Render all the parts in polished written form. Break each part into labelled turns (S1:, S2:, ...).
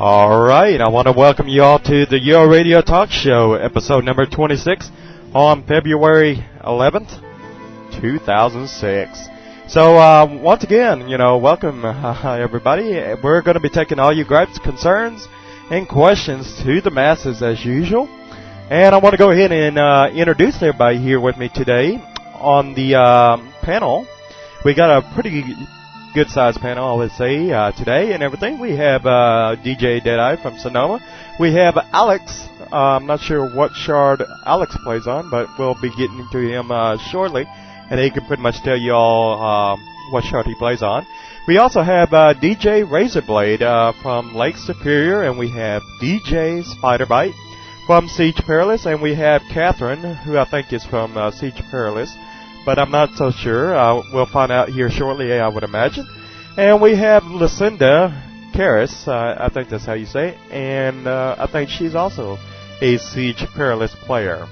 S1: All right, I want to welcome you all to the UORadio TalkShow, episode number 26, on February 11th, 2006. So, once again, welcome, everybody. We're going to be taking all your gripes, concerns, and questions to the masses as usual. And I want to go ahead and introduce everybody here with me today on the panel. We got a pretty good-sized panel, I would say, today and everything. We have DJ Deadeye from Sonoma. We have Alex. I'm not sure what shard Alex plays on, but we'll be getting to him shortly, and he can pretty much tell you all what shard he plays on. We also have DJ Razorblade from Lake Superior, and we have DJ Spiderbite from Siege Perilous, and we have Catherine, who I think is from Siege Perilous, but I'm not so sure. We'll find out here shortly, I would imagine. And we have Lucinda Karras, I think that's how you say it, and I think she's also a Siege Perilous player.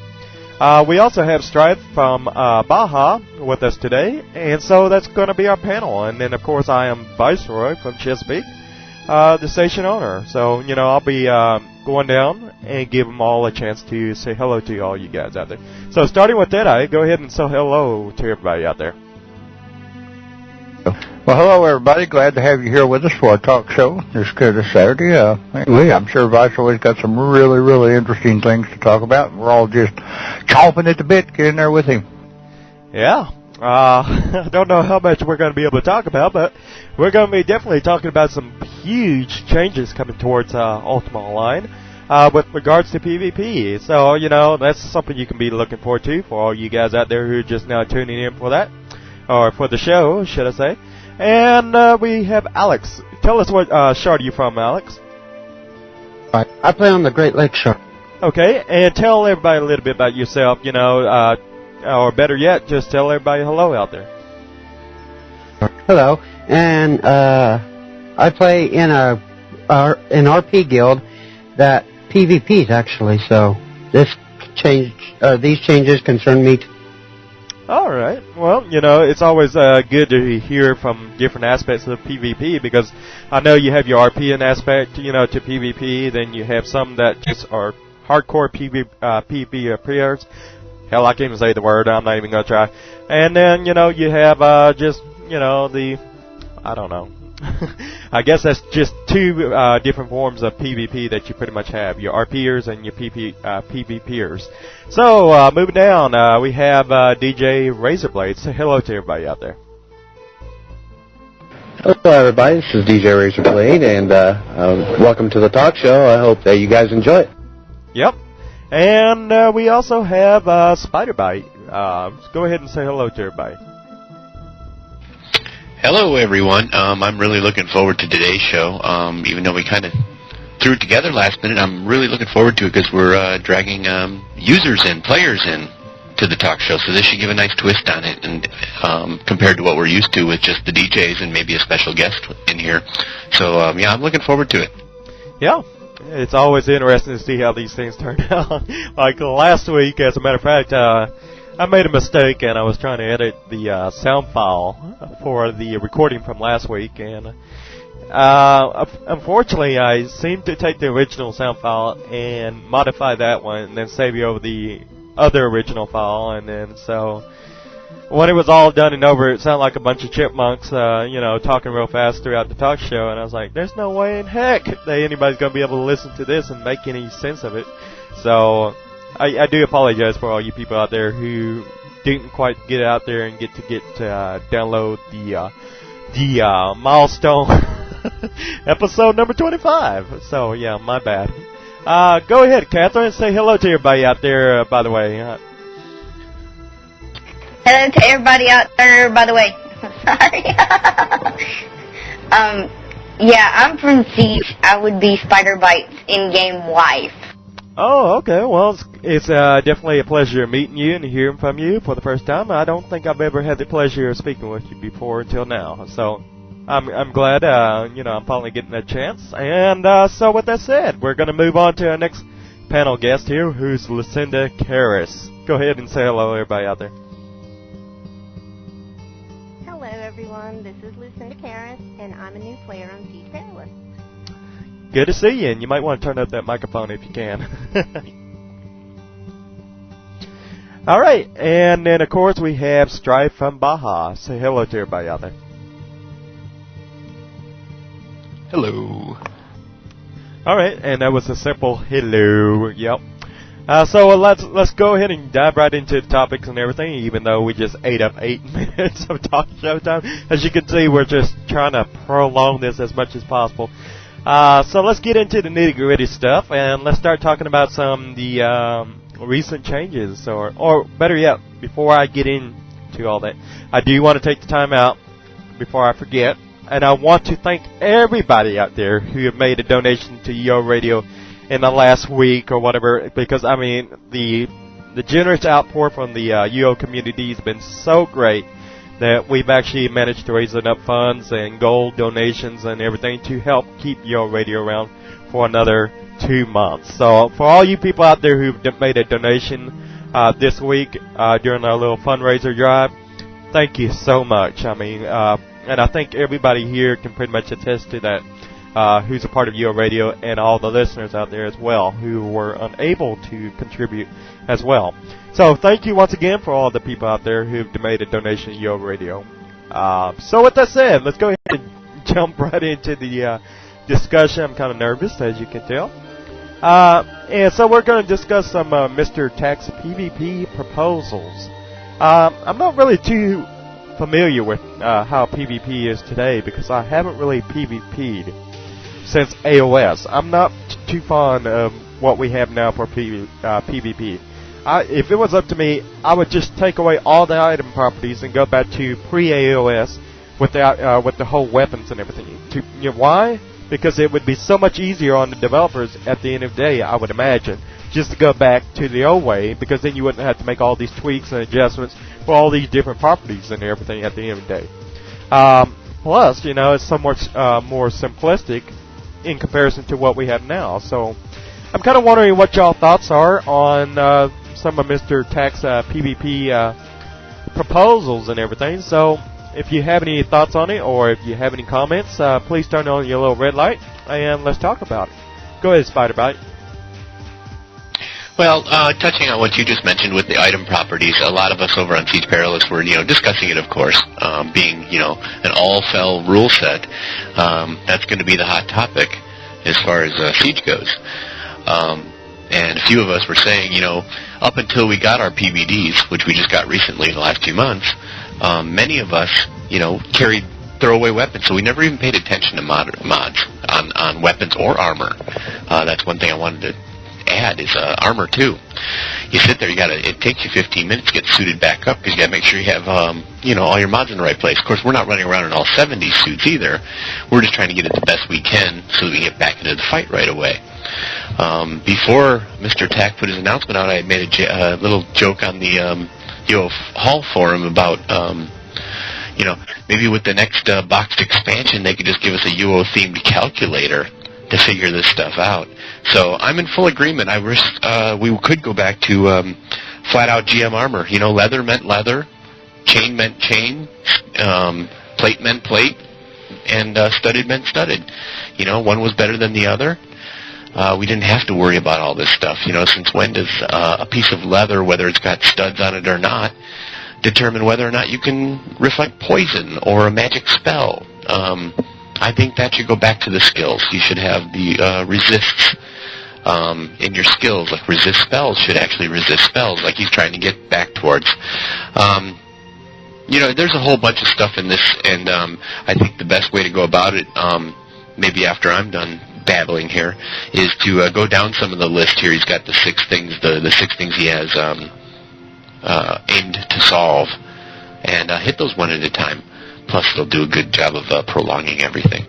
S1: We also have Strife from Baja with us today, and so that's going to be our panel. And then, of course, I am Viceroy from Chesapeake, the station owner. So, I'll be going down and give them all a chance to say hello to all you guys out there. So, starting with Deadeye, go ahead and say hello to everybody out there.
S2: Well, hello, everybody. Glad to have you here with us for our talk show this Saturday. Anyway, I'm sure Viceroy's got some really, really interesting things to talk about. We're all just chomping at the bit to get in there with him.
S1: Yeah. I don't know how much we're going to be able to talk about, but we're going to be definitely talking about some huge changes coming towards Ultima Online with regards to PvP. So, that's something you can be looking forward to for all you guys out there who are just now tuning in for that, or for the show, should I say. And we have Alex. Tell us what shard are you from, Alex?
S3: I play on the Great Lakes shard.
S1: Okay, and tell everybody a little bit about yourself, or better yet, just tell everybody hello out there.
S3: Hello, and I play in an RP guild that PvPs actually. So these changes concern me.
S1: All right. Well, it's always good to hear from different aspects of PvP, because I know you have your RPing aspect, to PvP. Then you have some that just are hardcore PvP players. Hell, I can't even say the word. I'm not even going to try. And then, you have just, I don't know. I guess that's just two different forms of PvP that you pretty much have. Your RPers and your PvPers. So, moving down, we have DJ Razorblade. Say hello to everybody out there.
S3: Hello, everybody. This is DJ Razorblade, and welcome to the talk show. I hope that you guys enjoy it.
S1: Yep. And we also have Spiderbite. Go ahead and say hello to everybody.
S4: Hello, everyone. I'm really looking forward to today's show. Even though we kind of threw it together last minute, I'm really looking forward to it because we're dragging users and players in to the talk show. So this should give a nice twist on it, and compared to what we're used to with just the DJs and maybe a special guest in here. So, I'm looking forward to it.
S1: Yeah. It's always interesting to see how these things turn out. Like last week, as a matter of fact, I made a mistake, and I was trying to edit the sound file for the recording from last week, and unfortunately, I seemed to take the original sound file and modify that one, and then save you over the other original file, and then so when it was all done and over, it sounded like a bunch of chipmunks, talking real fast throughout the talk show, and I was like, there's no way in heck that anybody's going to be able to listen to this and make any sense of it. So I do apologize for all you people out there who didn't quite get out there and get to download the milestone episode number 25. So, yeah, my bad. Go ahead, Catherine, and say hello to everybody out there, by the way.
S5: Hello to everybody out there, by the way. Sorry. I'm from Siege. I would be Spiderbite's in-game wife.
S1: Oh, okay. Well, it's definitely a pleasure meeting you and hearing from you for the first time. I don't think I've ever had the pleasure of speaking with you before until now. So I'm glad, I'm finally getting a chance. And so with that said, we're going to move on to our next panel guest here, who's Lucinda Karras. Go ahead and say hello, everybody out there.
S6: Hello, everyone. This is Lucinda Karras, and I'm a new player on Siege Perilous.
S1: Good to see you, and you might want to turn up that microphone if you can. All right, and then, of course, we have Strife from Baja. Say hello to everybody out there.
S4: Hello.
S1: All right, and that was a simple hello. Yep. So let's go ahead and dive right into the topics and everything, even though we just ate up 8 minutes of talk show time. As you can see, we're just trying to prolong this as much as possible. So let's get into the nitty-gritty stuff, and let's start talking about some of the recent changes, or better yet, before I get into all that, I do want to take the time out before I forget, and I want to thank everybody out there who have made a donation to Yo Radio in the last week or whatever, because, I mean, the generous outpour from the UO community has been so great that we've actually managed to raise enough funds and gold donations and everything to help keep Yo Radio around for another 2 months. So for all you people out there who've made a donation this week during our little fundraiser drive, thank you so much. I mean, and I think everybody here can pretty much attest to that, who's a part of Yo Radio, and all the listeners out there as well who were unable to contribute as well. So thank you once again for all the people out there who've made a donation to Yo Radio. So with that said, let's go ahead and jump right into the discussion. I'm kind of nervous, as you can tell. And so we're going to discuss some Mr. Tax PvP proposals. I'm not really too familiar with how PvP is today because I haven't really PvP'd since AOS. I'm not too fond of what we have now for PvP. If it was up to me, I would just take away all the item properties and go back to pre-AOS with the whole weapons and everything. Why? Because it would be so much easier on the developers at the end of the day, I would imagine, just to go back to the old way, because then you wouldn't have to make all these tweaks and adjustments for all these different properties and everything at the end of the day. Plus, it's somewhat more simplistic in comparison to what we have now. So I'm kind of wondering what y'all thoughts are on some of Mr. Tax PvP proposals and everything. So if you have any thoughts on it, or if you have any comments, please turn on your little red light, and let's talk about it. Go ahead, Spider-Bite.
S4: Well, touching on what you just mentioned with the item properties, a lot of us over on Siege Perilous were, discussing it, of course, being, an all-fell rule set. That's going to be the hot topic as far as Siege goes. And a few of us were saying, up until we got our PVDs, which we just got recently in the last 2 months, many of us, carried throwaway weapons, so we never even paid attention to mods on weapons or armor. That's one thing I wanted to add is armor too. You sit there, it takes you 15 minutes to get suited back up because you got to make sure you have all your mods in the right place. Of course, we're not running around in all 70 suits either. We're just trying to get it the best we can so that we can get back into the fight right away. Before Mr. Tack put his announcement out, I had made a little joke on the UO Hall forum about maybe with the next boxed expansion they could just give us a UO themed calculator to figure this stuff out. So I'm in full agreement. I wish we could go back to flat-out GM armor. Leather meant leather, chain meant chain, plate meant plate, and studded meant studded. One was better than the other. We didn't have to worry about all this stuff. Since when does a piece of leather, whether it's got studs on it or not, determine whether or not you can reflect poison or a magic spell? I think that should go back to the skills. You should have the resists in your skills, like resist spells should actually resist spells, like he's trying to get back towards. There's a whole bunch of stuff in this, and I think the best way to go about it, maybe after I'm done babbling here, is to go down some of the list here. He's got the 6 things, the 6 things he has aimed to solve, and hit those one at a time. Plus, they'll do a good job of prolonging everything.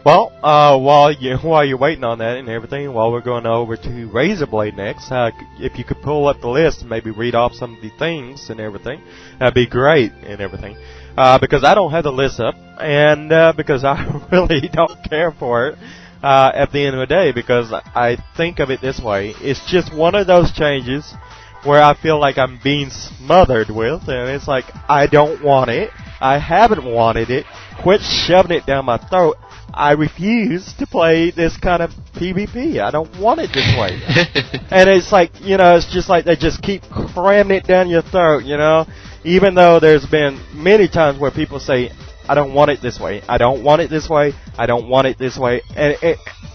S1: Well, while you're waiting on that and everything, while we're going over to Razorblade next, if you could pull up the list and maybe read off some of the things and everything, that'd be great and everything. Because I don't have the list up, and because I really don't care for it at the end of the day, because I think of it this way. It's just one of those changes where I feel like I'm being smothered with, and it's like, I don't want it. I haven't wanted it. Quit shoving it down my throat. I refuse to play this kind of PvP. I don't want it this way. And it's like, it's just like they just keep cramming it down your throat, Even though there's been many times where people say, I don't want it this way. I don't want it this way. I don't want it this way. And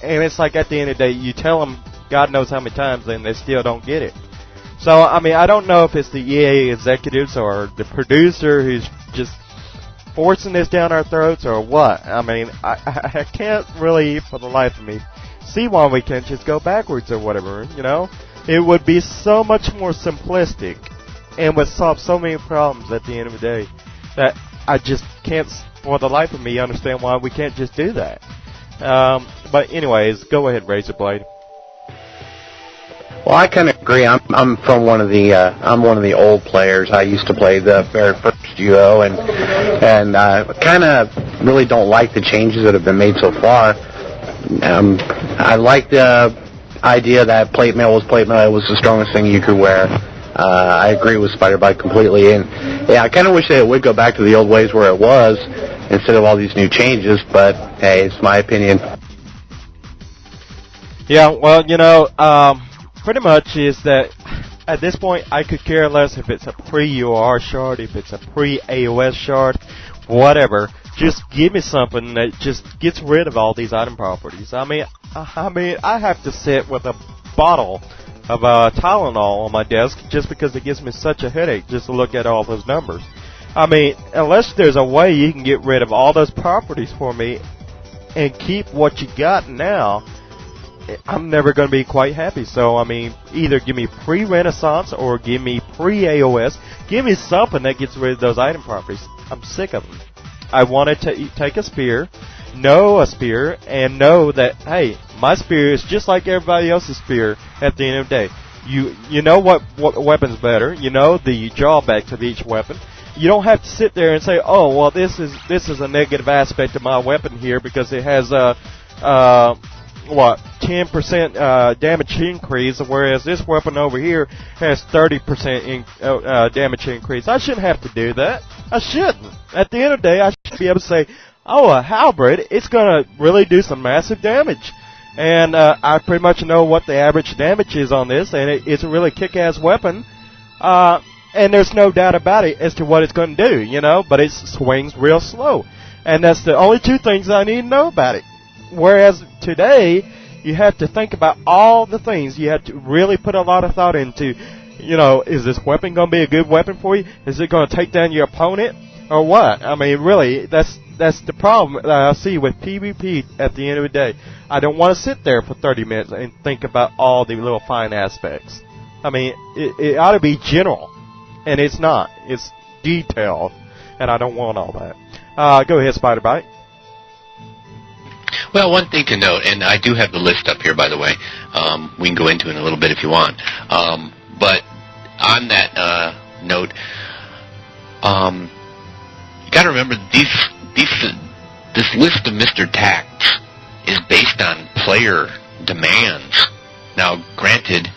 S1: it's like at the end of the day, you tell them God knows how many times and they still don't get it. So, I mean, I don't know if it's the EA executives or the producer who's just forcing this down our throats or what. I mean, I can't really, for the life of me, see why we can't just go backwards or whatever, It would be so much more simplistic and would solve so many problems at the end of the day that I just can't, for the life of me, understand why we can't just do that. But anyways, go ahead, Razorblade.
S6: Well, I kind of agree. I'm one of the old players. I used to play the very first UO, and kind of really don't like the changes that have been made so far. I like the idea that plate mail was the strongest thing you could wear. I agree with Spider-Bite completely, and yeah, I kind of wish that it would go back to the old ways where it was instead of all these new changes. But hey, it's my opinion.
S1: Yeah, well, pretty much is that at this point I could care less if it's a pre-UOR shard, if it's a pre-AOS shard, whatever. Just give me something that just gets rid of all these item properties. I mean, I have to sit with a bottle of Tylenol on my desk just because it gives me such a headache just to look at all those numbers. I mean, unless there's a way you can get rid of all those properties for me and keep what you got now, I'm never going to be quite happy. So, I mean, either give me pre-Renaissance or give me pre-AOS. Give me something that gets rid of those item properties. I'm sick of them. I want to take a spear, know a spear, and know that, hey, my spear is just like everybody else's spear at the end of the day. You know what weapon's better. You know the drawbacks of each weapon. You don't have to sit there and say, oh, well, this is a negative aspect of my weapon here because it has 10% damage increase, whereas this weapon over here has 30% damage increase. I shouldn't have to do that. I shouldn't. At the end of the day, I should be able to say, oh, a halberd, it's going to really do some massive damage. And I pretty much know what the average damage is on this, and it's a really kick-ass weapon. And there's no doubt about it as to what it's going to do, but it swings real slow. And that's the only two things I need to know about it. Whereas today, you have to think about all the things. You have to really put a lot of thought into, is this weapon going to be a good weapon for you? Is it going to take down your opponent? Or what? I mean, really, that's the problem that I see with PvP at the end of the day. I don't want to sit there for 30 minutes and think about all the little fine aspects. I mean, it ought to be general. And it's not. It's detailed. And I don't want all that. Go ahead, Spider-Bite.
S4: Well, one thing to note, and I do have the list up here, by the way. We can go into it in a little bit if you want. But on that note, you got to remember this list of Mr. Tax is based on player demands. Now, granted,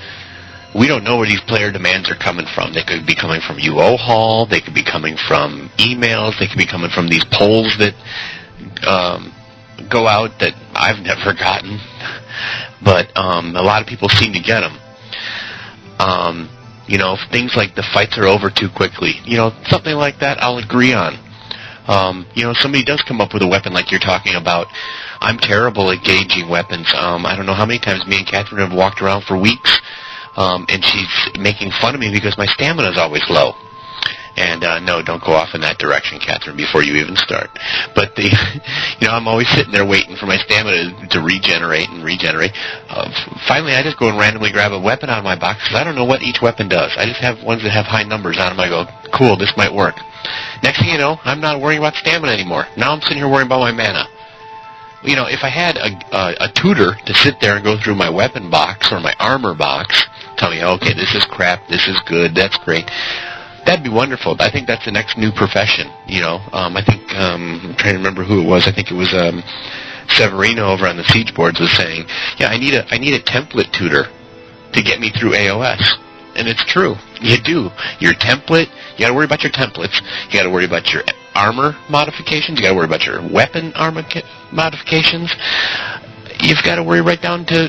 S4: we don't know where these player demands are coming from. They could be coming from UO Hall. They could be coming from emails. They could be coming from these polls that go out that I've never gotten. But a lot of people seem to get them. Things like the fights are over too quickly. Something like that I'll agree on. Somebody does come up with a weapon like you're talking about. I'm terrible at gauging weapons. I don't know how many times me and Catherine have walked around for weeks, and she's making fun of me because my stamina is always low. And no, don't go off in that direction, Catherine, before you even start. But I'm always sitting there waiting for my stamina to regenerate and regenerate. Finally, I just go and randomly grab a weapon out of my box because I don't know what each weapon does. I just have ones that have high numbers on them. I go, cool, this might work. Next thing you know, I'm not worrying about stamina anymore. Now I'm sitting here worrying about my mana. If I had a tutor to sit there and go through my weapon box or my armor box, tell me, okay, this is crap, this is good, that's great. That'd be wonderful. I think that's the next new profession, I think, I'm trying to remember who it was. I think it was Severino over on the Siege boards was saying, yeah, I need a template tutor to get me through AOS. And it's true. You do. Your template, you got to worry about your templates. You got to worry about your armor modifications. You got to worry about your weapon armor modifications. You've got to worry right down to,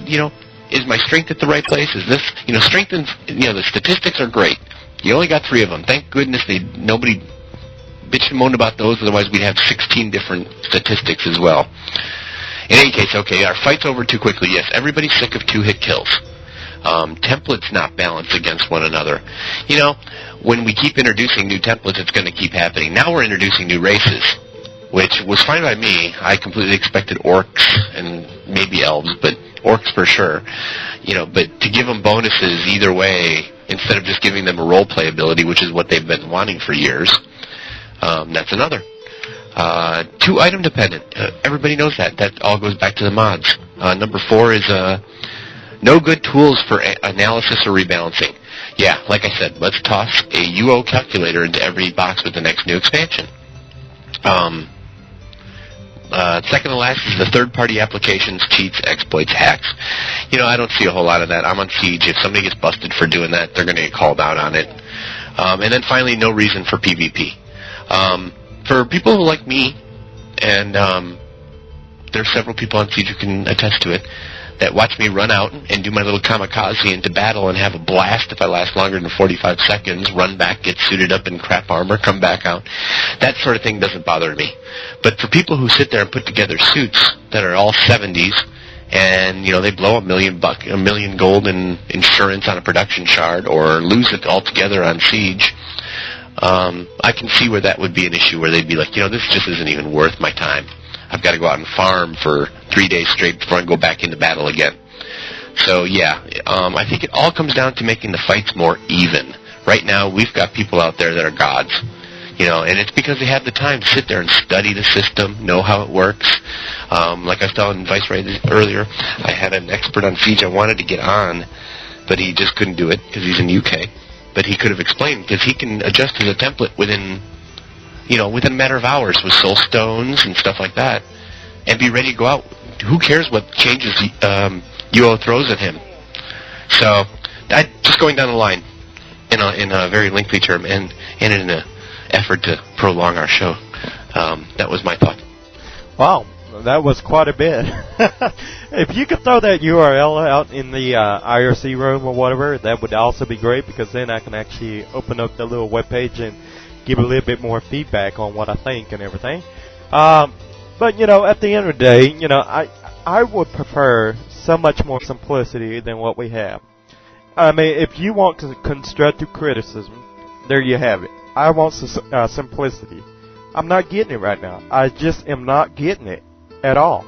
S4: is my strength at the right place? Is this, strength and, the statistics are great. You only got 3 of them. Thank goodness nobody bitched and moaned about those, otherwise we'd have 16 different statistics as well. In any case, okay, our fight's over too quickly. Yes, everybody's sick of 2-hit kills. Templates not balanced against one another. When we keep introducing new templates, it's going to keep happening. Now we're introducing new races, which was fine by me. I completely expected orcs and maybe elves, but orcs for sure. But to give them bonuses either way, instead of just giving them a role-play ability, which is what they've been wanting for years, that's another. 2 item dependent. Everybody knows that. That all goes back to the mods. Number 4 is no good tools for analysis or rebalancing. Yeah, like I said, let's toss a UO calculator into every box with the next new expansion. Second to last is the third-party applications, cheats, exploits, hacks. I don't see a whole lot of that. I'm on Siege. If somebody gets busted for doing that, they're going to get called out on it. And then finally, no reason for PvP. For people who like me, and there's several people on Siege who can attest to it, that watch me run out and do my little kamikaze into battle and have a blast if I last longer than 45 seconds, run back, get suited up in crap armor, come back out. That sort of thing doesn't bother me. But for people who sit there and put together suits that are all 70s, and, they blow $1 million gold in insurance on a production shard, or lose it altogether on Siege, I can see where that would be an issue, where they'd be like, this just isn't even worth my time. I've got to go out and farm for 3 days straight before I go back into battle again. So, yeah, I think it all comes down to making the fights more even. Right now, we've got people out there that are gods, and it's because they have the time to sit there and study the system, know how it works. Like I was telling Vice earlier, I had an expert on Siege I wanted to get on, but he just couldn't do it because he's in UK. But he could have explained, because he can adjust to the template within a matter of hours with soul stones and stuff like that, and be ready to go out. Who cares what changes UO throws at him? So, just going down the line in a very lengthy term, and in an effort to prolong our show. That was my thought.
S1: Wow, that was quite a bit. If you could throw that URL out in the IRC room or whatever, that would also be great, because then I can actually open up the little webpage and give a little bit more feedback on what I think and everything. But, at the end of the day, I would prefer so much more simplicity than what we have. I mean, if you want constructive criticism, there you have it. I want simplicity. I'm not getting it right now. I just am not getting it at all.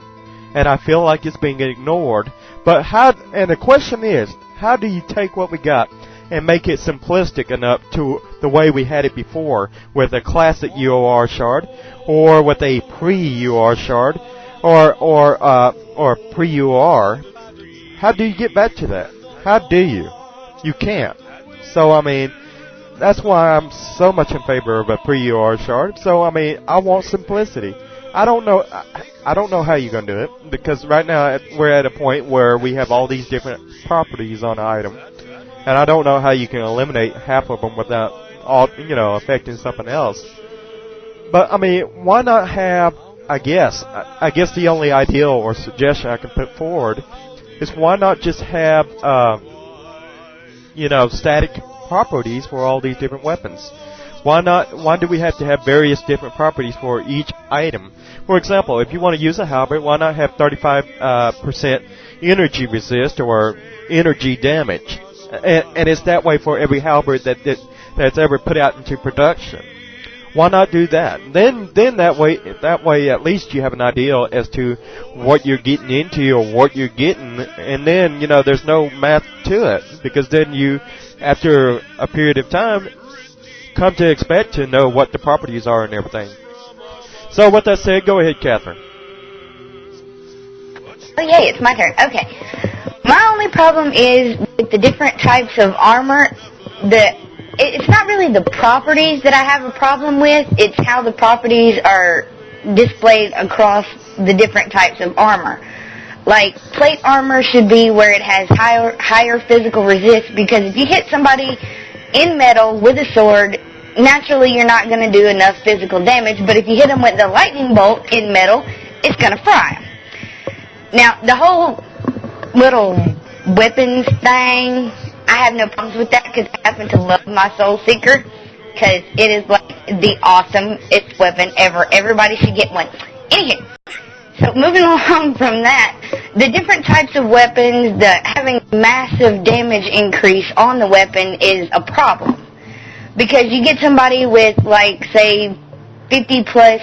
S1: And I feel like it's being ignored. But and the question is, how do you take what we got and make it simplistic enough to the way we had it before, with a classic UOR shard, or with a pre-UOR shard, or pre-UOR? How do you get back to that? How do you? You can't. So, I mean, that's why I'm so much in favor of a pre-UOR shard. So, I mean, I want simplicity. I don't know how you're going to do it, because right now we're at a point where we have all these different properties on an item. And I don't know how you can eliminate half of them without affecting something else. But, I mean, why not have, I guess the only ideal or suggestion I can put forward is, why not just have, static properties for all these different weapons? Why do we have to have various different properties for each item? For example, if you want to use a halberd, why not have 35% energy resist or energy damage? And it's that way for every halberd that's ever put out into production. Why not do that? Then that way at least you have an idea as to what you're getting into or what you're getting, and then there's no math to it, because then you, after a period of time, come to expect to know what the properties are and everything. So with that said, go ahead, Catherine.
S5: Oh, yay, it's my turn. Okay. My only problem is with the different types of armor, it's not really the properties that I have a problem with, it's how the properties are displayed across the different types of armor. Like, plate armor should be where it has higher physical resist, because if you hit somebody in metal with a sword, naturally you're not going to do enough physical damage, but if you hit them with the lightning bolt in metal, it's going to fry them. Now, the whole little weapons thing, I have no problems with that because I happen to love my Soul Seeker because it is like the awesomest weapon ever. Everybody should get one. Anywho, so moving along from that, the different types of weapons, having massive damage increase on the weapon is a problem. Because you get somebody with, like, say, 50 plus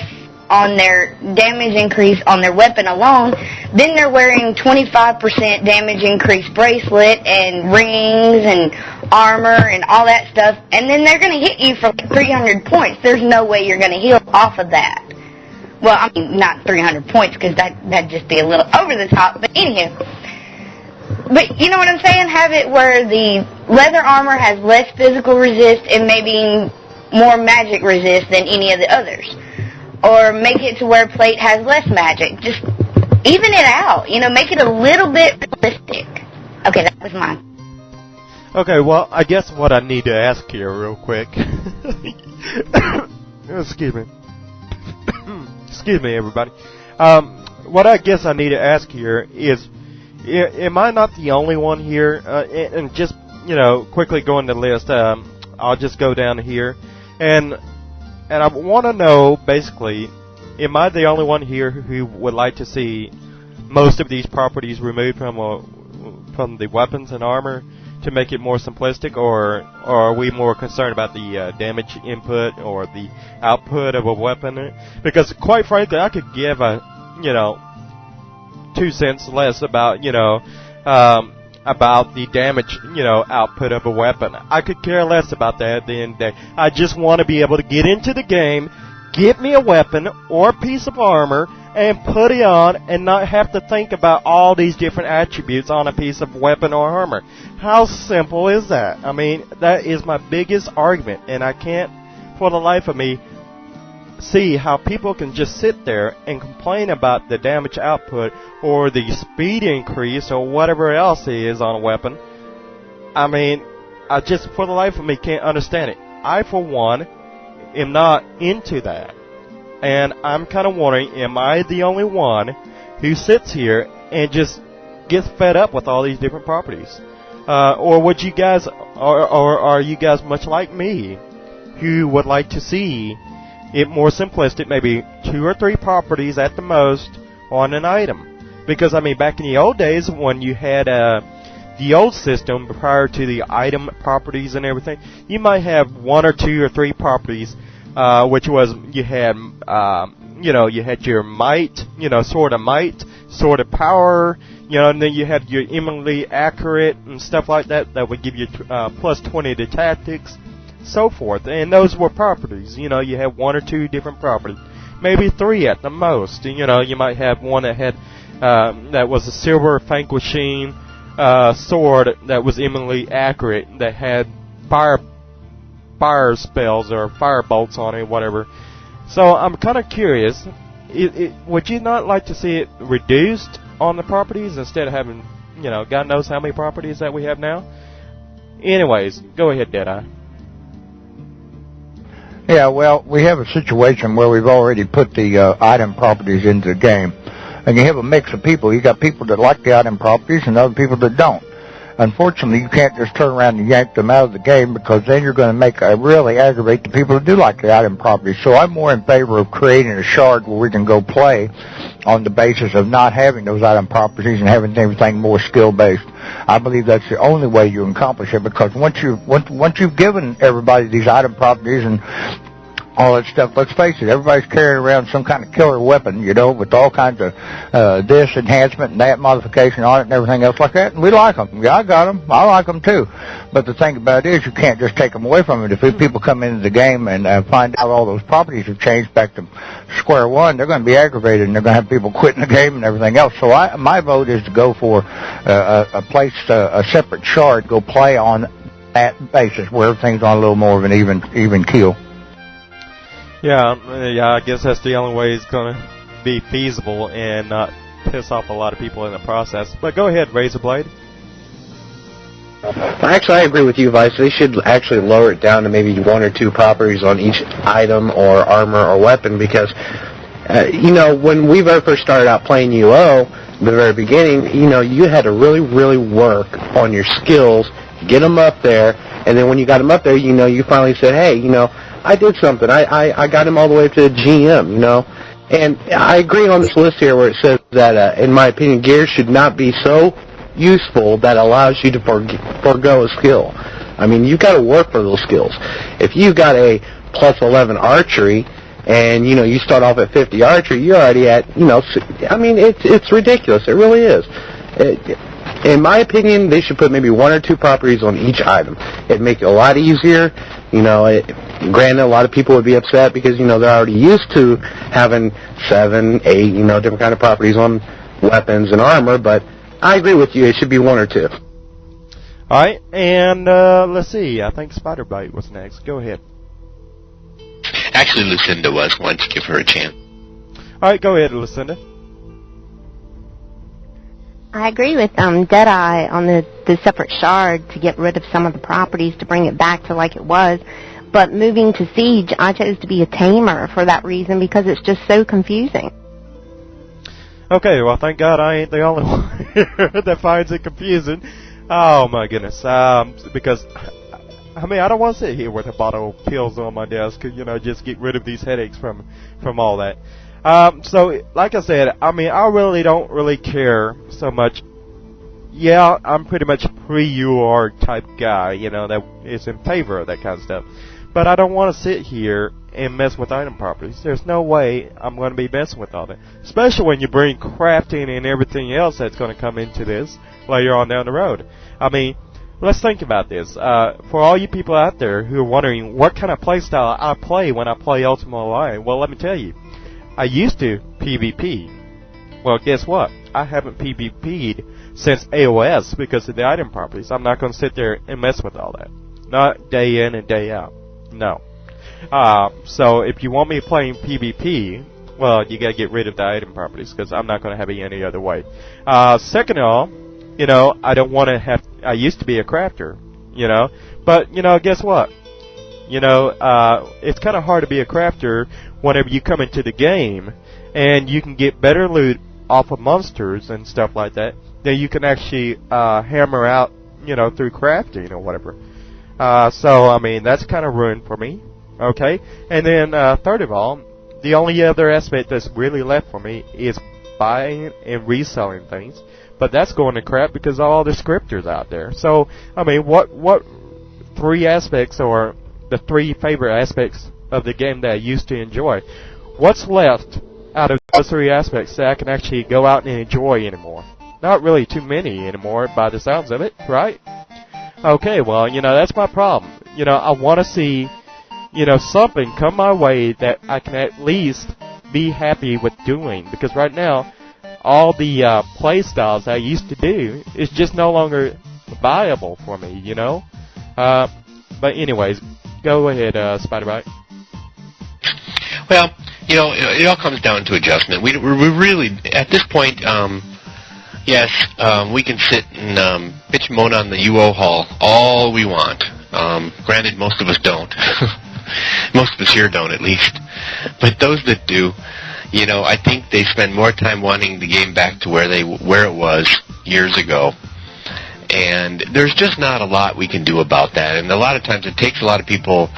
S5: on their damage increase on their weapon alone, then they're wearing 25% damage increase bracelet and rings and armor and all that stuff, and then they're going to hit you for like 300 points. There's no way you're going to heal off of that. Well, I mean, not 300 points, because that'd just be a little over the top, but anywho. But you know what I'm saying? Have it where the leather armor has less physical resist and maybe more magic resist than any of the others. Or make it to where plate has less magic. Just even it out. You know, make it a little bit realistic. Okay, that was mine.
S1: Okay, well, I guess what I need to ask here real quick. Excuse me. Excuse me, everybody. What I guess I need to ask here is, am I not the only one here? And just, you know, quickly going to the list, I'll just go down here. And I want to know, basically, am I the only one here who would like to see most of these properties removed from the weapons and armor to make it more simplistic, or are we more concerned about the damage input or the output of a weapon? Because, quite frankly, I could give a, 2 cents less about, about the damage, output of a weapon. I could care less about that at the end of the day. I just want to be able to get into the game, get me a weapon or a piece of armor, and put it on and not have to think about all these different attributes on a piece of weapon or armor. How simple is that? I mean, that is my biggest argument, and I can't, for the life of me, see how people can just sit there and complain about the damage output or the speed increase or whatever else it is on a weapon. I mean, I just, for the life of me, can't understand it. I, for one, am not into that. And I'm kind of wondering, am I the only one who sits here and just gets fed up with all these different properties? Or would you guys, or are you guys much like me, who would like to see it more simplistic, maybe 2 or 3 properties at the most on an item? Because, I mean, back in the old days when you had the old system prior to the item properties and everything, you might have 1 or 2 or 3 properties, which was you had your might, sword of power, and then you had your eminently accurate and stuff like that that would give you plus 20 to tactics, so forth. And those were properties. You had 1 or 2 different properties, maybe 3 at the most. You might have one that had that was a silver vanquishing sword that was eminently accurate, that had fire spells or fire bolts on it, whatever. So I'm kind of curious, would you not like to see it reduced on the properties instead of having, God knows how many properties that we have now? Anyways, go ahead, Deadeye.
S2: Yeah, well, we have a situation where we've already put the item properties into the game. And you have a mix of people. You got people that like the item properties and other people that don't. Unfortunately, you can't just turn around and yank them out of the game, because then you're going to really aggravate the people who do like the item properties. So I'm more in favor of creating a shard where we can go play on the basis of not having those item properties and having everything more skill-based. I believe that's the only way you can accomplish it, because once you've given everybody these item properties and all that stuff, let's face it, everybody's carrying around some kind of killer weapon, with all kinds of this enhancement and that modification on it and everything else like that, and we like them. Yeah, I got them. I like them too. But the thing about it is, you can't just take them away from it. If people come into the game and find out all those properties have changed back to square one, they're going to be aggravated, and they're going to have people quitting the game and everything else. So my vote is to go for a separate shard, go play on that basis where everything's on a little more of an even keel.
S1: Yeah, I guess that's the only way it's going to be feasible and not piss off a lot of people in the process. But go ahead, Razorblade.
S6: Actually, I agree with you, Vice. They should actually lower it down to maybe 1 or 2 properties on each item or armor or weapon because, when we very first started out playing UO, the very beginning, you had to really, really work on your skills, get them up there, and then when you got them up there, you finally said, hey, I did something. I got him all the way to GM, And I agree on this list here where it says that, in my opinion, gear should not be so useful that allows you to forego a skill. I mean, you got to work for those skills. If you got a plus 11 archery and, you start off at 50 archery, you're already at, it's ridiculous. It really is. In my opinion, they should put maybe 1 or 2 properties on each item. It'd make it a lot easier. Granted, a lot of people would be upset because, they're already used to having 7, 8, different kind of properties on weapons and armor, but I agree with you. It should be 1 or 2.
S1: All right, and let's see. I think Spiderbite was next. Go ahead.
S4: Actually, Lucinda was. Why don't you give her a chance?
S1: All right, go ahead, Lucinda.
S7: I agree with Deadeye on the separate shard to get rid of some of the properties to bring it back to like it was. But moving to Siege, I chose to be a tamer for that reason because it's just so confusing.
S1: Okay, well, thank God I ain't the only one here that finds it confusing. Oh, my goodness. Because, I don't want to sit here with a bottle of pills on my desk, just get rid of these headaches from all that. So, like I said, I really don't really care so much. Yeah, I'm pretty much pre-UOR type guy, that is in favor of that kind of stuff. But I don't want to sit here and mess with item properties. There's no way I'm going to be messing with all that. Especially when you bring crafting and everything else that's going to come into this later on down the road. Let's think about this. For all you people out there who are wondering what kind of playstyle I play when I play Ultima Online, well, let me tell you. I used to PvP. Well, guess what? I haven't PvP'd since AOS because of the item properties. I'm not going to sit there and mess with all that. Not day in and day out. No. So if you want me playing PvP, well, you got to get rid of the item properties because I'm not going to have it any other way. Second of all, I don't want to have. I used to be a crafter, but guess what? It's kind of hard to be a crafter whenever you come into the game and you can get better loot off of monsters and stuff like that. Then you can actually hammer out, through crafting or whatever. So that's kind of ruined for me. Okay, and then third of all, the only other aspect that's really left for me is buying and reselling things. But that's going to crap because of all the scripters out there. So what 3 aspects or the 3 favorite aspects of the game that I used to enjoy? What's left out of those 3 aspects that I can actually go out and enjoy anymore? Not really too many anymore by the sounds of it, right? Okay, well, that's my problem. I want to see, something come my way that I can at least be happy with doing. Because right now, all the play styles I used to do is just no longer viable for me, But anyways, go ahead, Spiderbite.
S4: Well, it all comes down to adjustment. We really, at this point, yes, we can sit and bitch and moan on the UO Hall all we want. Granted, most of us don't. Most of us here don't, at least. But those that do, I think they spend more time wanting the game back to where it was years ago. And there's just not a lot we can do about that. And a lot of times it takes a lot of people,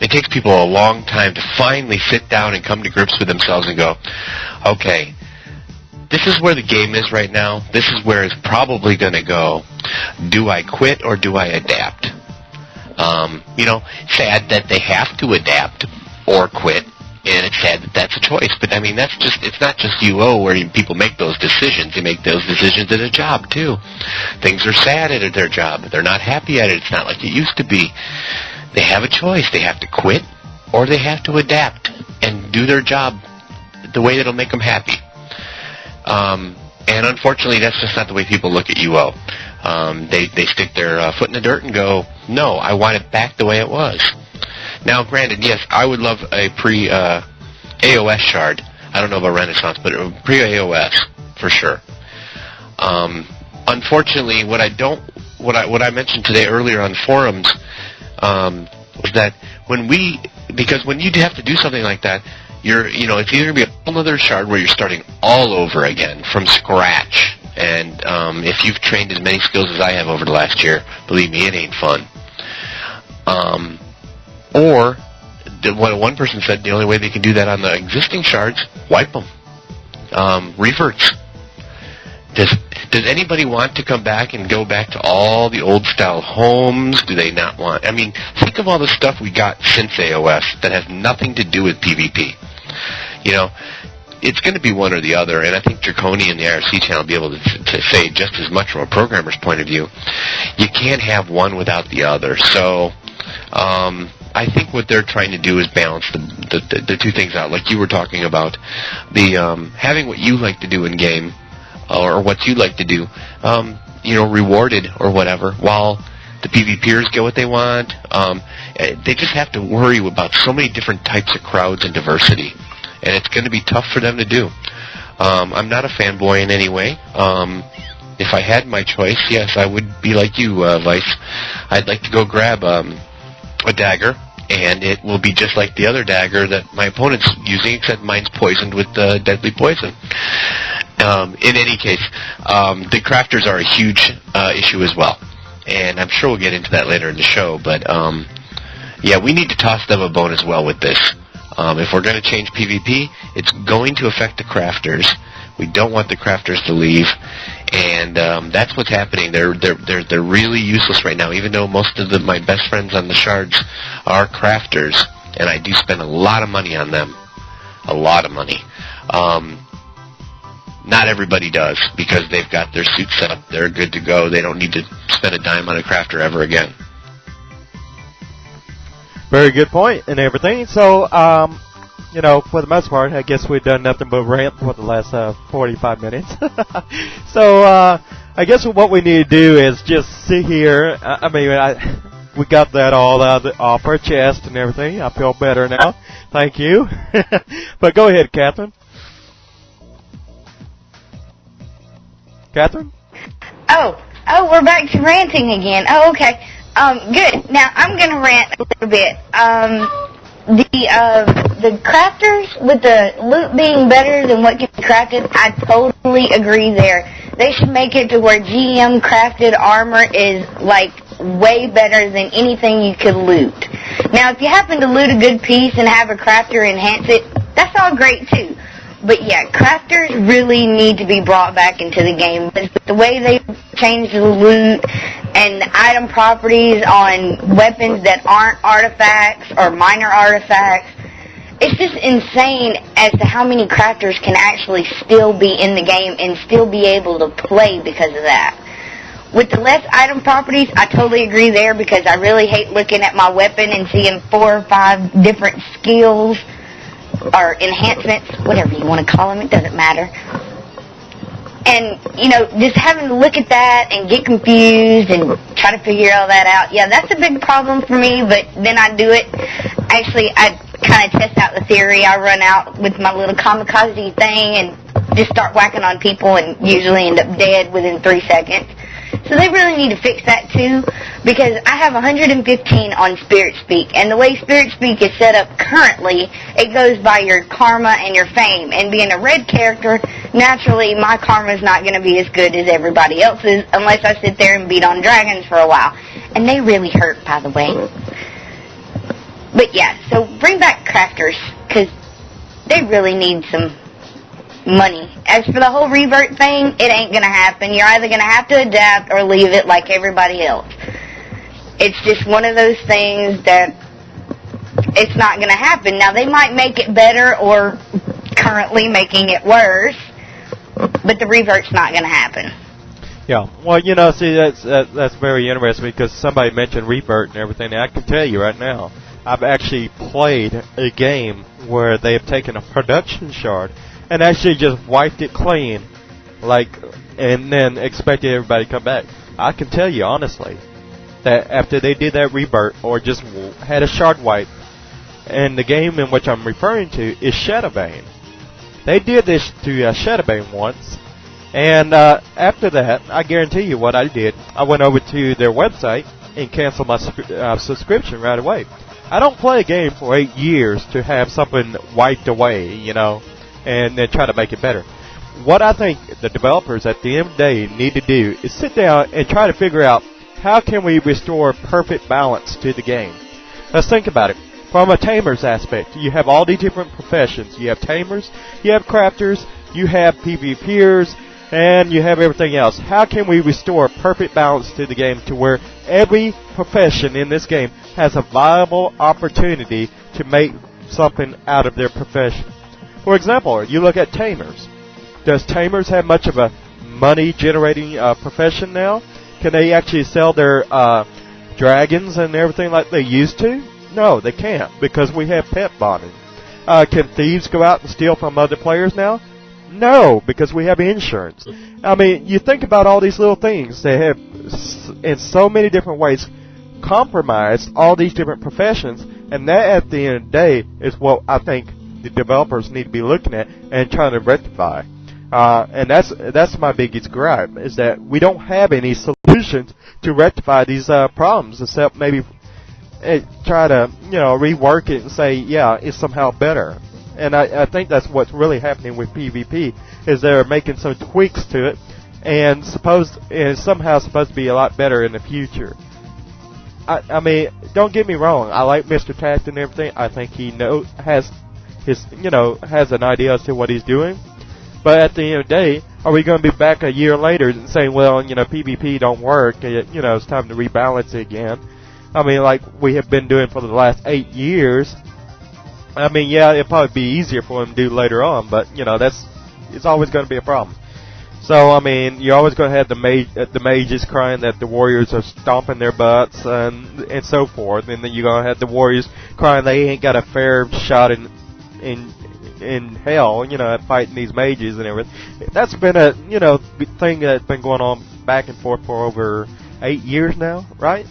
S4: it takes people a long time to finally sit down and come to grips with themselves and go, okay, this is where the game is right now. This is where it's probably going to go. Do I quit or do I adapt? Sad that they have to adapt or quit. And it's sad that that's a choice. But, it's not just UO where people make those decisions. They make those decisions at a job, too. Things are sad at their job. They're not happy at it. It's not like it used to be. They have a choice. They have to quit or they have to adapt and do their job the way that'll make them happy. And unfortunately, that's just not the way people look at UO. They stick their foot in the dirt and go, no, I want it back the way it was. Now, granted, yes, I would love a pre-AOS shard. I don't know about Renaissance, but pre-AOS, for sure. Unfortunately, what I don't what I mentioned today earlier on forums was that when you have to do something like that, it's either going to be a whole other shard where you're starting all over again from scratch. And if you've trained as many skills as I have over the last year, believe me, it ain't fun. Or what one person said, the only way they can do that on the existing shards, wipe them. Reverts. Does anybody want to come back and go back to all the old style homes? Do they not want? I mean, think of all the stuff we got since AOS that has nothing to do with PvP. It's going to be one or the other, and I think Draconi and the IRC channel will be able to say just as much from a programmer's point of view. You can't have one without the other. So I think what they're trying to do is balance the two things out, like you were talking about, the having what you like to do in game, or what you like to do, rewarded or whatever, while the PvPers get what they want. They just have to worry about so many different types of crowds and diversity, and it's going to be tough for them to do. I'm not a fanboy in any way. If I had my choice, yes, I would be like you, Vice. I'd like to go grab a dagger, and it will be just like the other dagger that my opponent's using, except mine's poisoned with deadly poison. In any case, the crafters are a huge issue as well, and I'm sure we'll get into that later in the show, but we need to toss them a bone as well with this. If we're going to change PvP, it's going to affect the crafters. We don't want the crafters to leave, and that's what's happening. They're really useless right now, even though most of my best friends on the shards are crafters, and I do spend a lot of money on them. A lot of money. Not everybody does, because they've got their suits set up. They're good to go. They don't need to spend a dime on a crafter ever again.
S1: Very good point and everything. So, for the most part, I guess we've done nothing but rant for the last 45 minutes. So, I guess what we need to do is just sit here. We got that all off our chest and everything. I feel better now. Thank you. But go ahead, Catherine. Catherine?
S5: Oh, we're back to ranting again. Oh, okay. Good. Now, I'm going to rant a little bit. The crafters, with the loot being better than what can be crafted, I totally agree there. They should make it to where GM crafted armor is, way better than anything you could loot. Now, if you happen to loot a good piece and have a crafter enhance it, that's all great, too. But yeah, crafters really need to be brought back into the game. But the way they changed the loot and the item properties on weapons that aren't artifacts or minor artifacts, it's just insane as to how many crafters can actually still be in the game and still be able to play because of that. With the less item properties, I totally agree there, because I really hate looking at my weapon and seeing 4 or 5 different skills or enhancements, whatever you want to call them, it doesn't matter. And, just having to look at that and get confused and try to figure all that out, yeah, that's a big problem for me, but then I do it. Actually, I kind of test out the theory. I run out with my little kamikaze thing and just start whacking on people and usually end up dead within 3 seconds. So they really need to fix that too, because I have 115 on Spirit Speak, and the way Spirit Speak is set up currently, it goes by your karma and your fame, and being a red character, naturally my karma is not going to be as good as everybody else's unless I sit there and beat on dragons for a while, and they really hurt, by the way. But yeah, so bring back crafters, because they really need some money. As for the whole revert thing, it ain't going to happen. You're either going to have to adapt or leave it like everybody else. It's just one of those things that it's not going to happen. Now, they might make it better or currently making it worse, but the revert's not going to happen.
S1: Yeah, well, see, that's very interesting, because somebody mentioned revert and everything, and I can tell you right now, I've actually played a game where they have taken a production shard and actually just wiped it clean, and then expected everybody to come back. I can tell you honestly that after they did that revert, or just had a shard wipe, and the game in which I'm referring to is Shadowbane. They did this to Shadowbane once, And after that, I guarantee you what I did. I went over to their website and canceled my subscription right away. I don't play a game for 8 years to have something wiped away, and then try to make it better. What I think the developers at the end of the day need to do is sit down and try to figure out how can we restore perfect balance to the game. Let's think about it. From a tamer's aspect, you have all these different professions. You have tamers, you have crafters, you have PvPers, and you have everything else. How can we restore perfect balance to the game to where every profession in this game has a viable opportunity to make something out of their profession? For example, you look at tamers. Does tamers have much of a money-generating profession now? Can they actually sell their dragons and everything like they used to? No, they can't, because we have pet bonding. Can thieves go out and steal from other players now? No, because we have insurance. I mean, you think about all these little things. They have, in so many different ways, compromised all these different professions, and that, at the end of the day, is what I think the developers need to be looking at and trying to rectify. And that's my biggest gripe, is that we don't have any solutions to rectify these problems, except maybe try to, rework it and say, yeah, it's somehow better. And I think that's what's really happening with PvP, is they're making some tweaks to it, and it's somehow supposed to be a lot better in the future. I mean, don't get me wrong. I like Mr. Tact and everything. I think he has an idea as to what he's doing. But at the end of the day, are we going to be back a year later and saying, well, PvP don't work, it's time to rebalance it again? I mean, like we have been doing for the last 8 years. I mean, yeah, it'll probably be easier for them to do later on, but, it's always going to be a problem. So, I mean, you're always going to have the mages crying that the warriors are stomping their butts and so forth, and then you're going to have the warriors crying they ain't got a fair shot in hell, at fighting these mages and everything. That's been a, thing that's been going on back and forth for over 8 years now, right?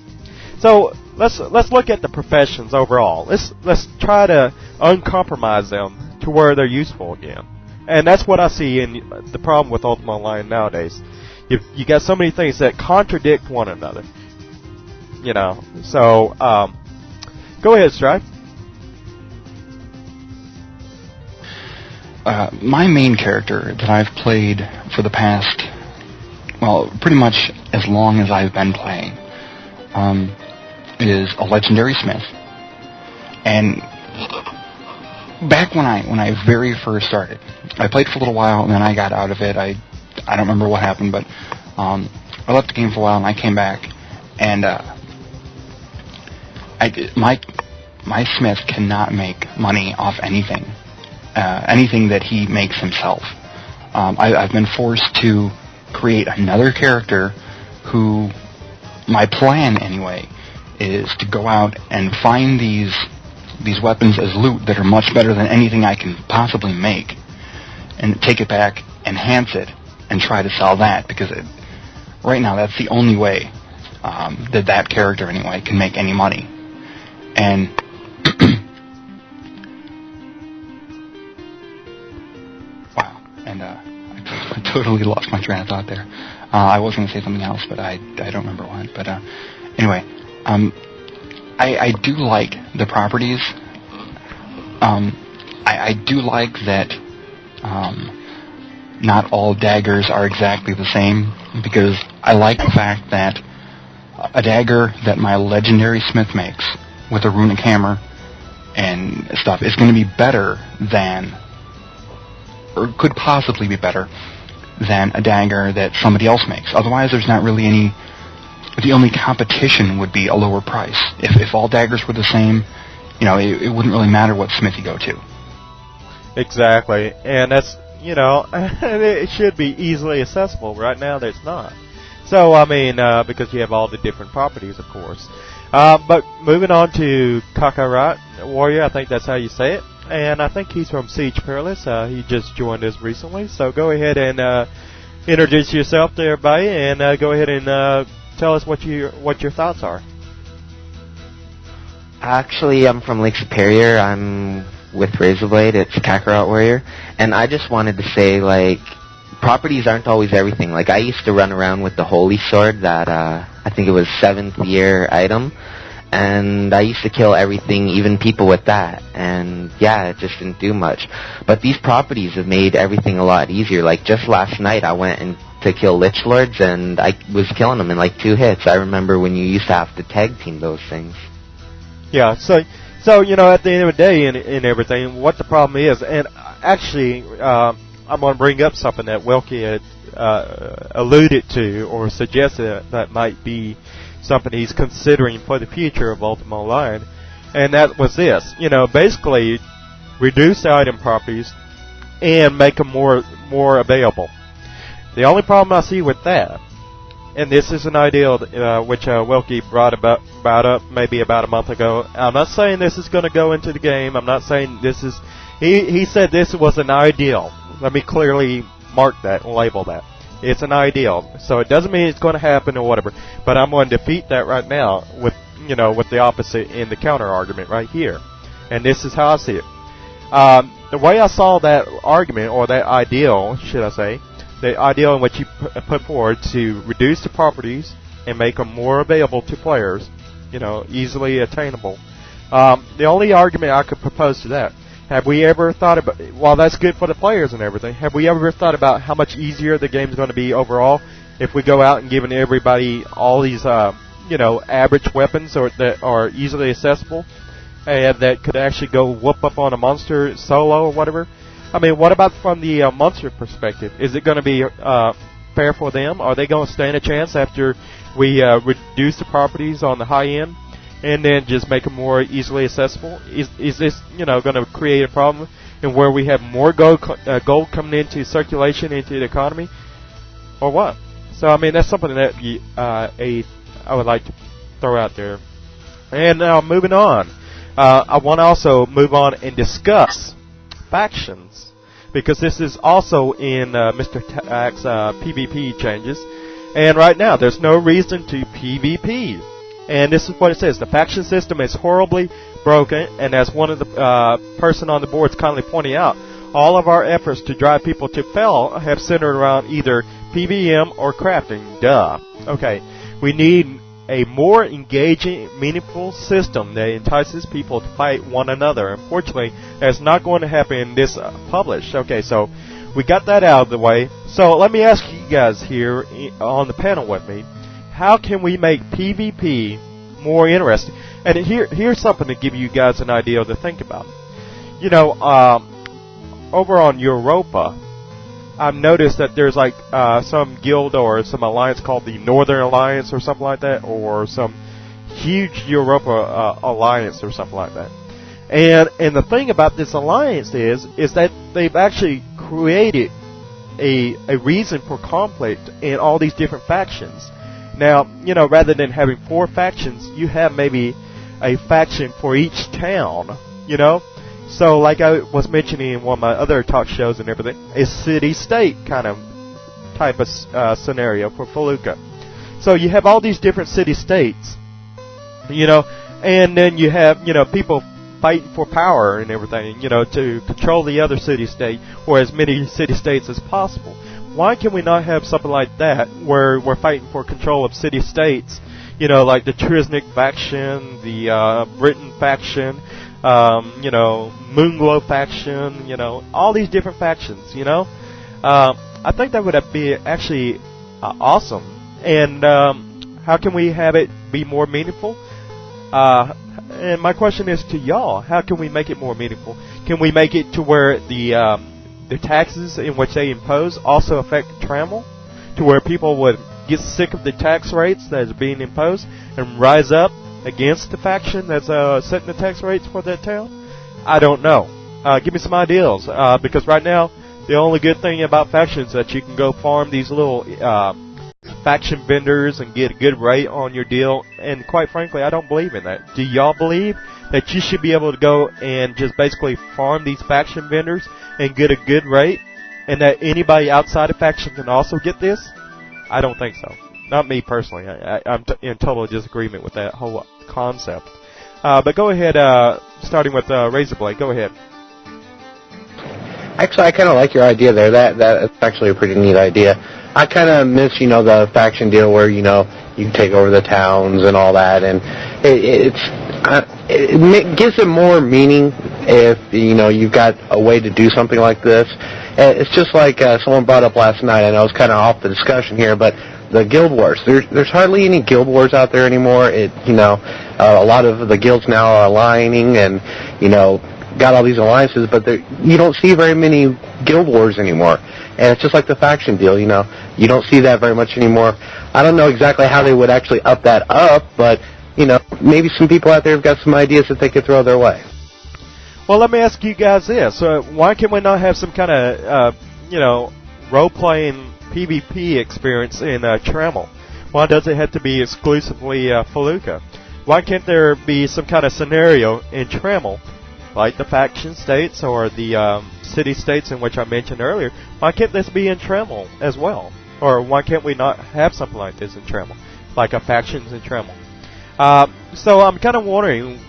S1: So let's look at the professions overall. Let's try to uncompromise them to where they're useful again. And that's what I see in the problem with Ultima Online nowadays. You got so many things that contradict one another. So go ahead, Strife.
S8: My main character that I've played for the past, pretty much as long as I've been playing, is a legendary smith. And back when I very first started, I played for a little while and then I got out of it. I don't remember what happened, but I left the game for a while and I came back, and my smith cannot make money off anything that he makes himself. I've been forced to create another character who, my plan anyway, is to go out and find these weapons as loot that are much better than anything I can possibly make, and take it back, enhance it, and try to sell that, because right now that's the only way that character anyway can make any money. And wow, and I totally lost my train of thought there. I was going to say something else, but I don't remember what. But anyway, I do like the properties. I do like that not all daggers are exactly the same, because I like the fact that a dagger that my legendary smith makes with a runic hammer and stuff is going to be better than, or could possibly be better than, a dagger that somebody else makes. Otherwise, there's not really any. The only competition would be a lower price. If all daggers were the same, it wouldn't really matter what smith you go to.
S1: Exactly, and that's, it should be easily accessible. Right now, it's not. So, I mean, because you have all the different properties, of course. But moving on to Kakarot Warrior, I think that's how you say it. And I think he's from Siege Perilous. He just joined us recently. So go ahead and introduce yourself to everybody, and go ahead and tell us what your thoughts are.
S9: Actually, I'm from Lake Superior. I'm with Razorblade. It's Kakarot Warrior. And I just wanted to say, properties aren't always everything. Like, I used to run around with the Holy Sword that, I think it was 7th year item, and I used to kill everything, even people with that, and yeah, it just didn't do much. But these properties have made everything a lot easier. Like, just last night I went to kill Lich Lords, and I was killing them in like 2 hits. I remember when you used to have to tag team those things.
S1: Yeah, so you know, at the end of the day and everything, what the problem is, and actually, I'm going to bring up something that Welke had alluded to or suggested that might be something he's considering for the future of Ultima Online, and that was this. You know, basically reduce the item properties and make them more available. The only problem I see with that, and this is an idea which Welke brought up maybe about a month ago. I'm not saying this is going to go into the game. I'm not saying this is. He said this was an ideal. Let me clearly mark that and label that. It's an ideal. So it doesn't mean it's going to happen or whatever. But I'm going to defeat that right now with the opposite in the counter argument right here. And this is how I see it. The way I saw that argument, or that ideal, should I say, the ideal in which you put forward to reduce the properties and make them more available to players, easily attainable. The only argument I could propose to that, have we ever thought about, while that's good for the players and everything, have we ever thought about how much easier the game's going to be overall if we go out and giving everybody all these, average weapons that are easily accessible and that could actually go whoop up on a monster solo or whatever? I mean, what about from the monster perspective? Is it going to be fair for them? Are they going to stand a chance after we reduce the properties on the high end and then just make them more easily accessible? Is this, going to create a problem in where we have more gold coming into circulation into the economy, or what? So, I mean, that's something that I would like to throw out there. And now, moving on, I want to also move on and discuss factions, because this is also in Mr. Tack's PvP changes. And right now, there's no reason to PvP. And this is what it says. The faction system is horribly broken, and as one of the person on the boards kindly pointing out, all of our efforts to drive people to Fel have centered around either PVM or crafting. Duh. Okay. We need a more engaging, meaningful system that entices people to fight one another. Unfortunately, that's not going to happen in this publish. Okay, so we got that out of the way. So let me ask you guys here on the panel with me, how can we make PvP more interesting? And here's something to give you guys an idea to think about. Over on Europa, I've noticed that there's like some guild or some alliance called the Northern Alliance or something like that, or some huge Europa alliance or something like that. And the thing about this alliance is that they've actually created a reason for conflict in all these different factions. Now, rather than having 4 factions, you have maybe a faction for each town, So, like I was mentioning in one of my other talk shows and everything, a city-state kind of type of scenario for Feluca. So you have all these different city-states, and then you have, people fighting for power and everything, to control the other city-state, or as many city-states as possible. Why can we not have something like that, where we're fighting for control of city-states, like the Trisnik faction, the Britain faction, Moonglow faction, all these different factions, I think that would be actually awesome. And how can we have it be more meaningful? And my question is to y'all, how can we make it more meaningful? Can we make it to where the taxes in which they impose also affect travel, to where people would get sick of the tax rates that are being imposed and rise up against the faction that's setting the tax rates for that town? I don't know. Give me some ideas, because right now the only good thing about factions is that you can go farm these little faction vendors and get a good rate on your deal, and quite frankly, I don't believe in that. Do y'all believe that you should be able to go and just basically farm these faction vendors and get a good rate, and that anybody outside a faction can also get this? I don't think so. Not me personally. I'm in total disagreement with that whole concept. But go ahead, starting with Razorblade. Go ahead.
S6: Actually, I kind of like your idea there. That's actually a pretty neat idea. I kind of miss, the faction deal where, you can take over the towns and all that, and it gives it more meaning if, you've got a way to do something like this. It's just like someone brought up last night. I know it's kind of off the discussion here, but the guild wars. There's hardly any guild wars out there anymore. A lot of the guilds now are aligning and, got all these alliances, but you don't see very many guild wars anymore. And it's just like the faction deal, you don't see that very much anymore. I don't know exactly how they would actually up that up, but, maybe some people out there have got some ideas that they could throw their way.
S1: Well, let me ask you guys this. Why can we not have some kind of, role-playing PvP experience in Trammel? Why does it have to be exclusively Felucca? Why can't there be some kind of scenario in Trammel, like the faction states or the city states in which I mentioned earlier? Why can't this be in Trammel as well? Or why can't we not have something like this in Trammel, like a factions in Trammel? So I'm kind of wondering,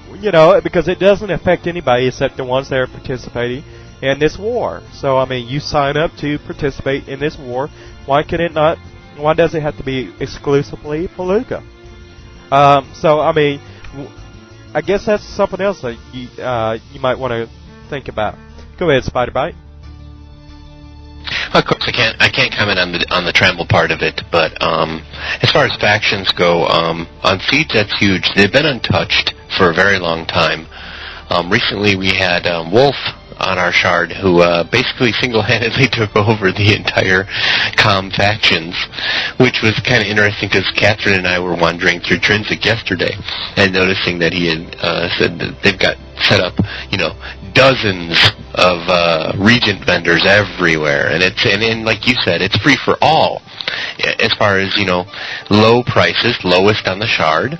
S1: because it doesn't affect anybody except the ones that are participating in this war. So, you sign up to participate in this war. Why does it have to be exclusively Felucca? I guess that's something else that you might want to think about. Go ahead, Spider-Bite.
S4: Of course, I can't comment on the Trammel part of it, but as far as factions go, on Siege, that's huge. They've been untouched for a very long time. Recently, we had Wolf on our shard who basically single-handedly took over the entire factions, which was kind of interesting because Catherine and I were wandering through Trinsic yesterday and noticing that he had said that they've got set up, dozens of Regent vendors everywhere, and like you said, it's free for all as far as, low prices, lowest on the shard,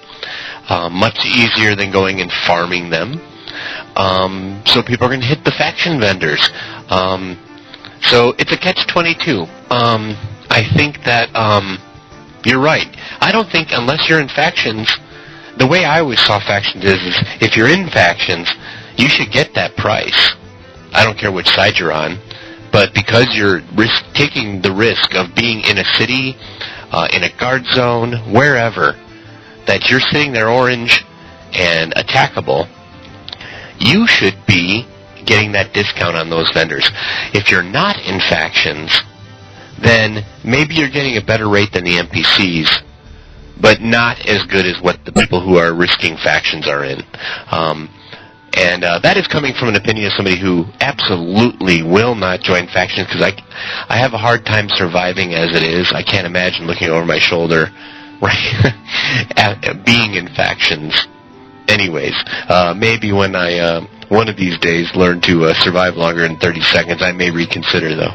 S4: much easier than going and farming them. So people are going to hit the faction vendors. So it's a catch-22. I think that you're right. I don't think unless you're in factions, the way I always saw factions is if you're in factions, you should get that price. I don't care which side you're on, but because you're taking the risk of being in a city, in a guard zone, wherever, that you're sitting there orange and attackable, you should be getting that discount on those vendors. If you're not in factions, then maybe you're getting a better rate than the NPCs, but not as good as what the people who are risking factions are in. And that is coming from an opinion of somebody who absolutely will not join factions, because I have a hard time surviving as it is. I can't imagine looking over my shoulder, right, being in factions. Anyways, maybe when I one of these days learn to survive longer than 30 seconds, I may reconsider, though.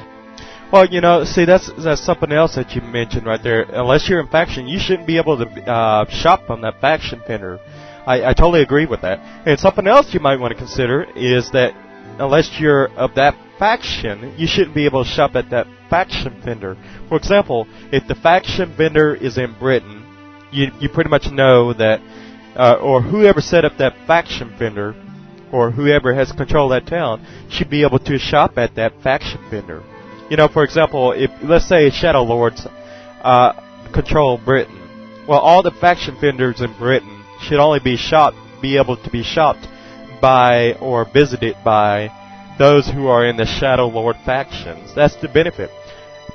S1: Well, see, that's something else that you mentioned right there. Unless you're in faction, you shouldn't be able to shop from that faction vendor. I totally agree with that. And something else you might want to consider is that unless you're of that faction, you shouldn't be able to shop at that faction vendor. For example, if the faction vendor is in Britain, you pretty much know that, or whoever set up that faction vendor, or whoever has control of that town, should be able to shop at that faction vendor. For example, if let's say Shadow Lords control Britain, well, all the faction vendors in Britain should only be able to be shopped by or visited by those who are in the Shadow Lord factions. That's the benefit.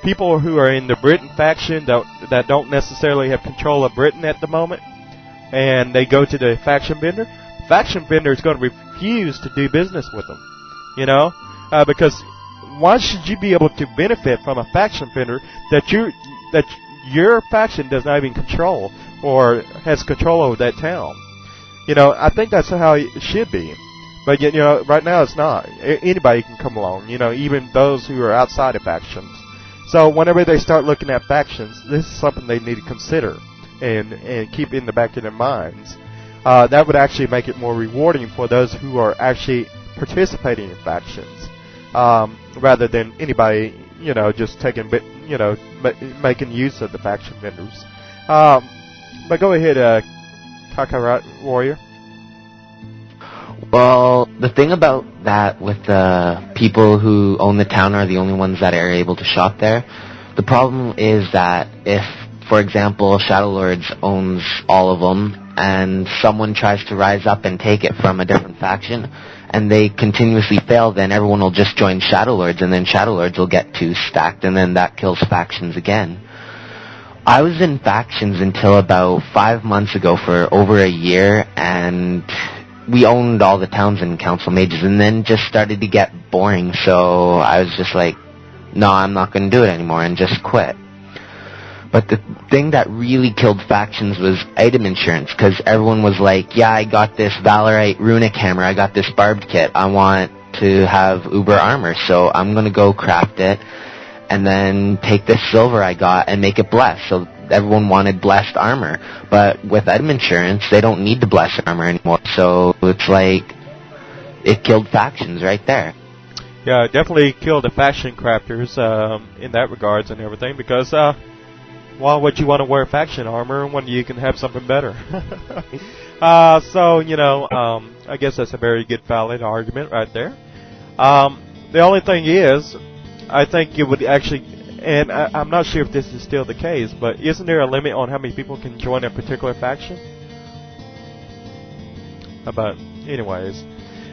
S1: People who are in the Britain faction that don't necessarily have control of Britain at the moment, and they go to the faction vendor is going to refuse to do business with them. Because why should you be able to benefit from a faction vendor that your faction does not even control or has control over that town? I think that's how it should be. But right now it's not. Anybody can come along, even those who are outside of factions. So whenever they start looking at factions, this is something they need to consider and keep in the back of their minds. That would actually make it more rewarding for those who are actually participating in factions, rather than anybody, just taking, making use of the faction vendors. But go ahead, Kakarot Warrior.
S9: Well, the thing about that with the people who own the town are the only ones that are able to shop there, the problem is that if, for example, Shadow Lords owns all of them, and someone tries to rise up and take it from a different faction, and they continuously fail, then everyone will just join Shadow Lords, and then Shadow Lords will get too stacked, and then that kills factions again. I was in factions until about 5 months ago for over a year, and we owned all the towns and council mages, and then just started to get boring, so I was just like, no, I'm not going to do it anymore, and just quit. But the thing that really killed factions was item insurance, because everyone was like, yeah, I got this Valorite runic hammer, I got this barbed kit, I want to have uber armor, so I'm going to go craft it, and then take this silver I got and make it blessed. So everyone wanted blessed armor. But with item insurance, they don't need the blessed armor anymore. So it's like, it killed factions right there.
S1: Yeah, it definitely killed the faction crafters in that regards and everything, because why would you want to wear faction armor when you can have something better? So, you know, I guess that's a very good, valid argument right there. The only thing is, I think it would actually, and I'm not sure if this is still the case, but isn't there a limit on how many people can join a particular faction? But anyways,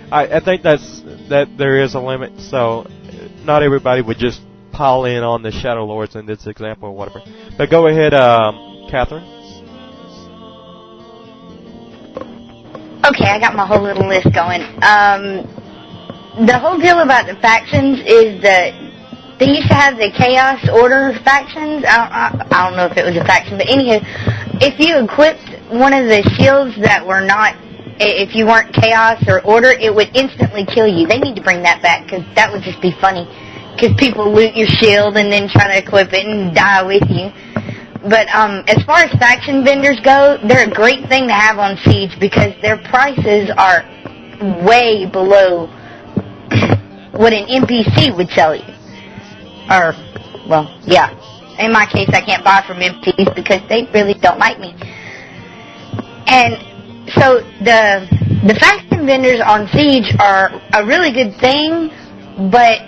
S1: I think that there is a limit, so not everybody would just pile in on the Shadow Lords in this example or whatever. But go ahead, Catherine.
S5: Okay, I got my whole little list going. The whole deal about the factions is that they used to have the Chaos Order factions. I don't know if it was a faction, but anywho, if you equipped one of the shields that were not, if you weren't Chaos or Order, it would instantly kill you. They need to bring that back, because that would just be funny. Because people loot your shield and then try to equip it and die with you. But as far as faction vendors go, they're a great thing to have on Siege, because their prices are way below what an NPC would sell you. Or, well, yeah. In my case, I can't buy from NPCs because they really don't like me. And so the faction vendors on Siege are a really good thing, but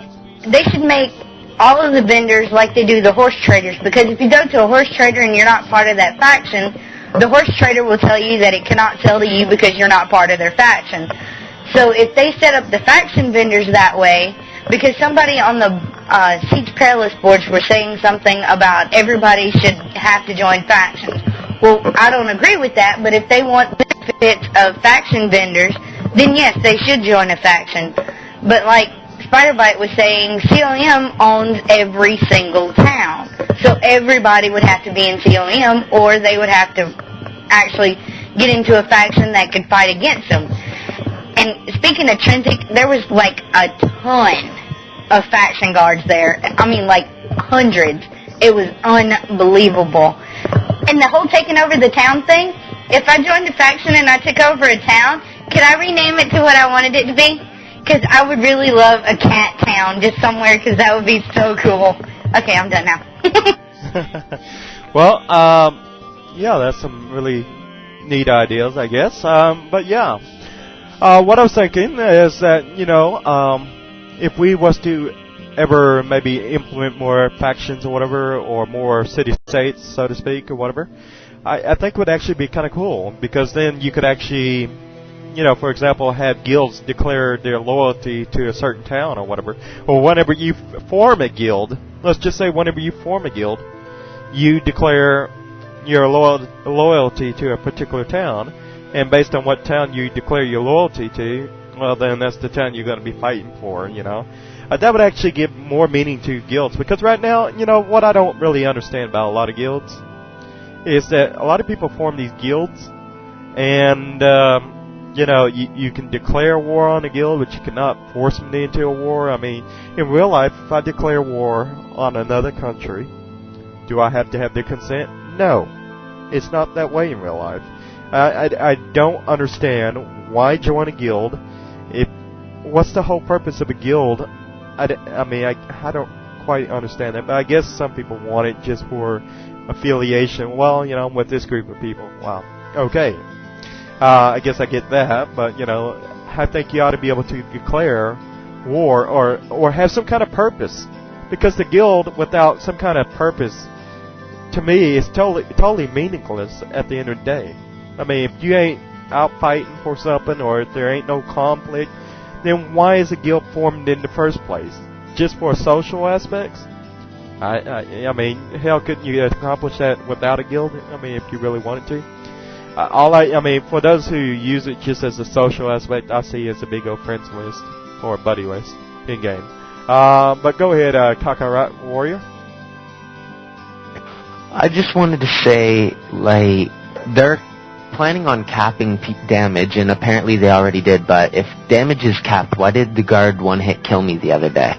S5: they should make all of the vendors like they do the horse traders, because if you go to a horse trader and you're not part of that faction, the horse trader will tell you that it cannot sell to you because you're not part of their faction. So if they set up the faction vendors that way, because somebody on the Siege Perilous boards were saying something about everybody should have to join factions. Well, I don't agree with that, but if they want benefits of faction vendors, then yes, they should join a faction. But like Spiderbite was saying, COM owns every single town. So everybody would have to be in COM, or they would have to actually get into a faction that could fight against them. And speaking of Trintic, there was like a ton of faction guards there. I mean, like hundreds. It was unbelievable. And the whole taking over the town thing, if I joined a faction and I took over a town, could I rename it to what I wanted it to be? Because I would really love a cat town just somewhere, because that would be so cool. Okay, I'm done now.
S1: Well, yeah, that's some really neat ideas, I guess. But yeah, what I was thinking is that, you know, if we was to ever maybe implement more factions or whatever, or more city-states, so to speak, or whatever, I think it would actually be kind of cool, because then you could actually, you know, for example, have guilds declare their loyalty to a certain town or whatever. Or whenever you form a guild, let's just say whenever you form a guild, you declare your loyalty to a particular town, and based on what town you declare your loyalty to, well, then that's the town you're going to be fighting for, you know. That would actually give more meaning to guilds, because right now, you know, what I don't really understand about a lot of guilds is that a lot of people form these guilds, and, you know, you can declare war on a guild, but you cannot force them into a war. I mean, in real life, if I declare war on another country, do I have to have their consent? No. It's not that way in real life. I don't understand why join a guild. What's the whole purpose of a guild? I mean, I don't quite understand that, but I guess some people want it just for affiliation. Well, you know, I'm with this group of people. Wow. Okay. I guess I get that, but, you know, I think you ought to be able to declare war or have some kind of purpose, because the guild without some kind of purpose, to me, is totally meaningless at the end of the day. I mean, if you ain't out fighting for something, or if there ain't no conflict, then why is a guild formed in the first place? Just for social aspects? I mean, hell, couldn't you accomplish that without a guild? I mean, if you really wanted to. I mean, for those who use it just as a social aspect, I see it as a big old friends list or buddy list in game. But go ahead, Kakarot Warrior.
S9: I just wanted to say, like, they're planning on capping damage, and apparently they already did, but if damage is capped, why did the guard one-hit kill me the other day?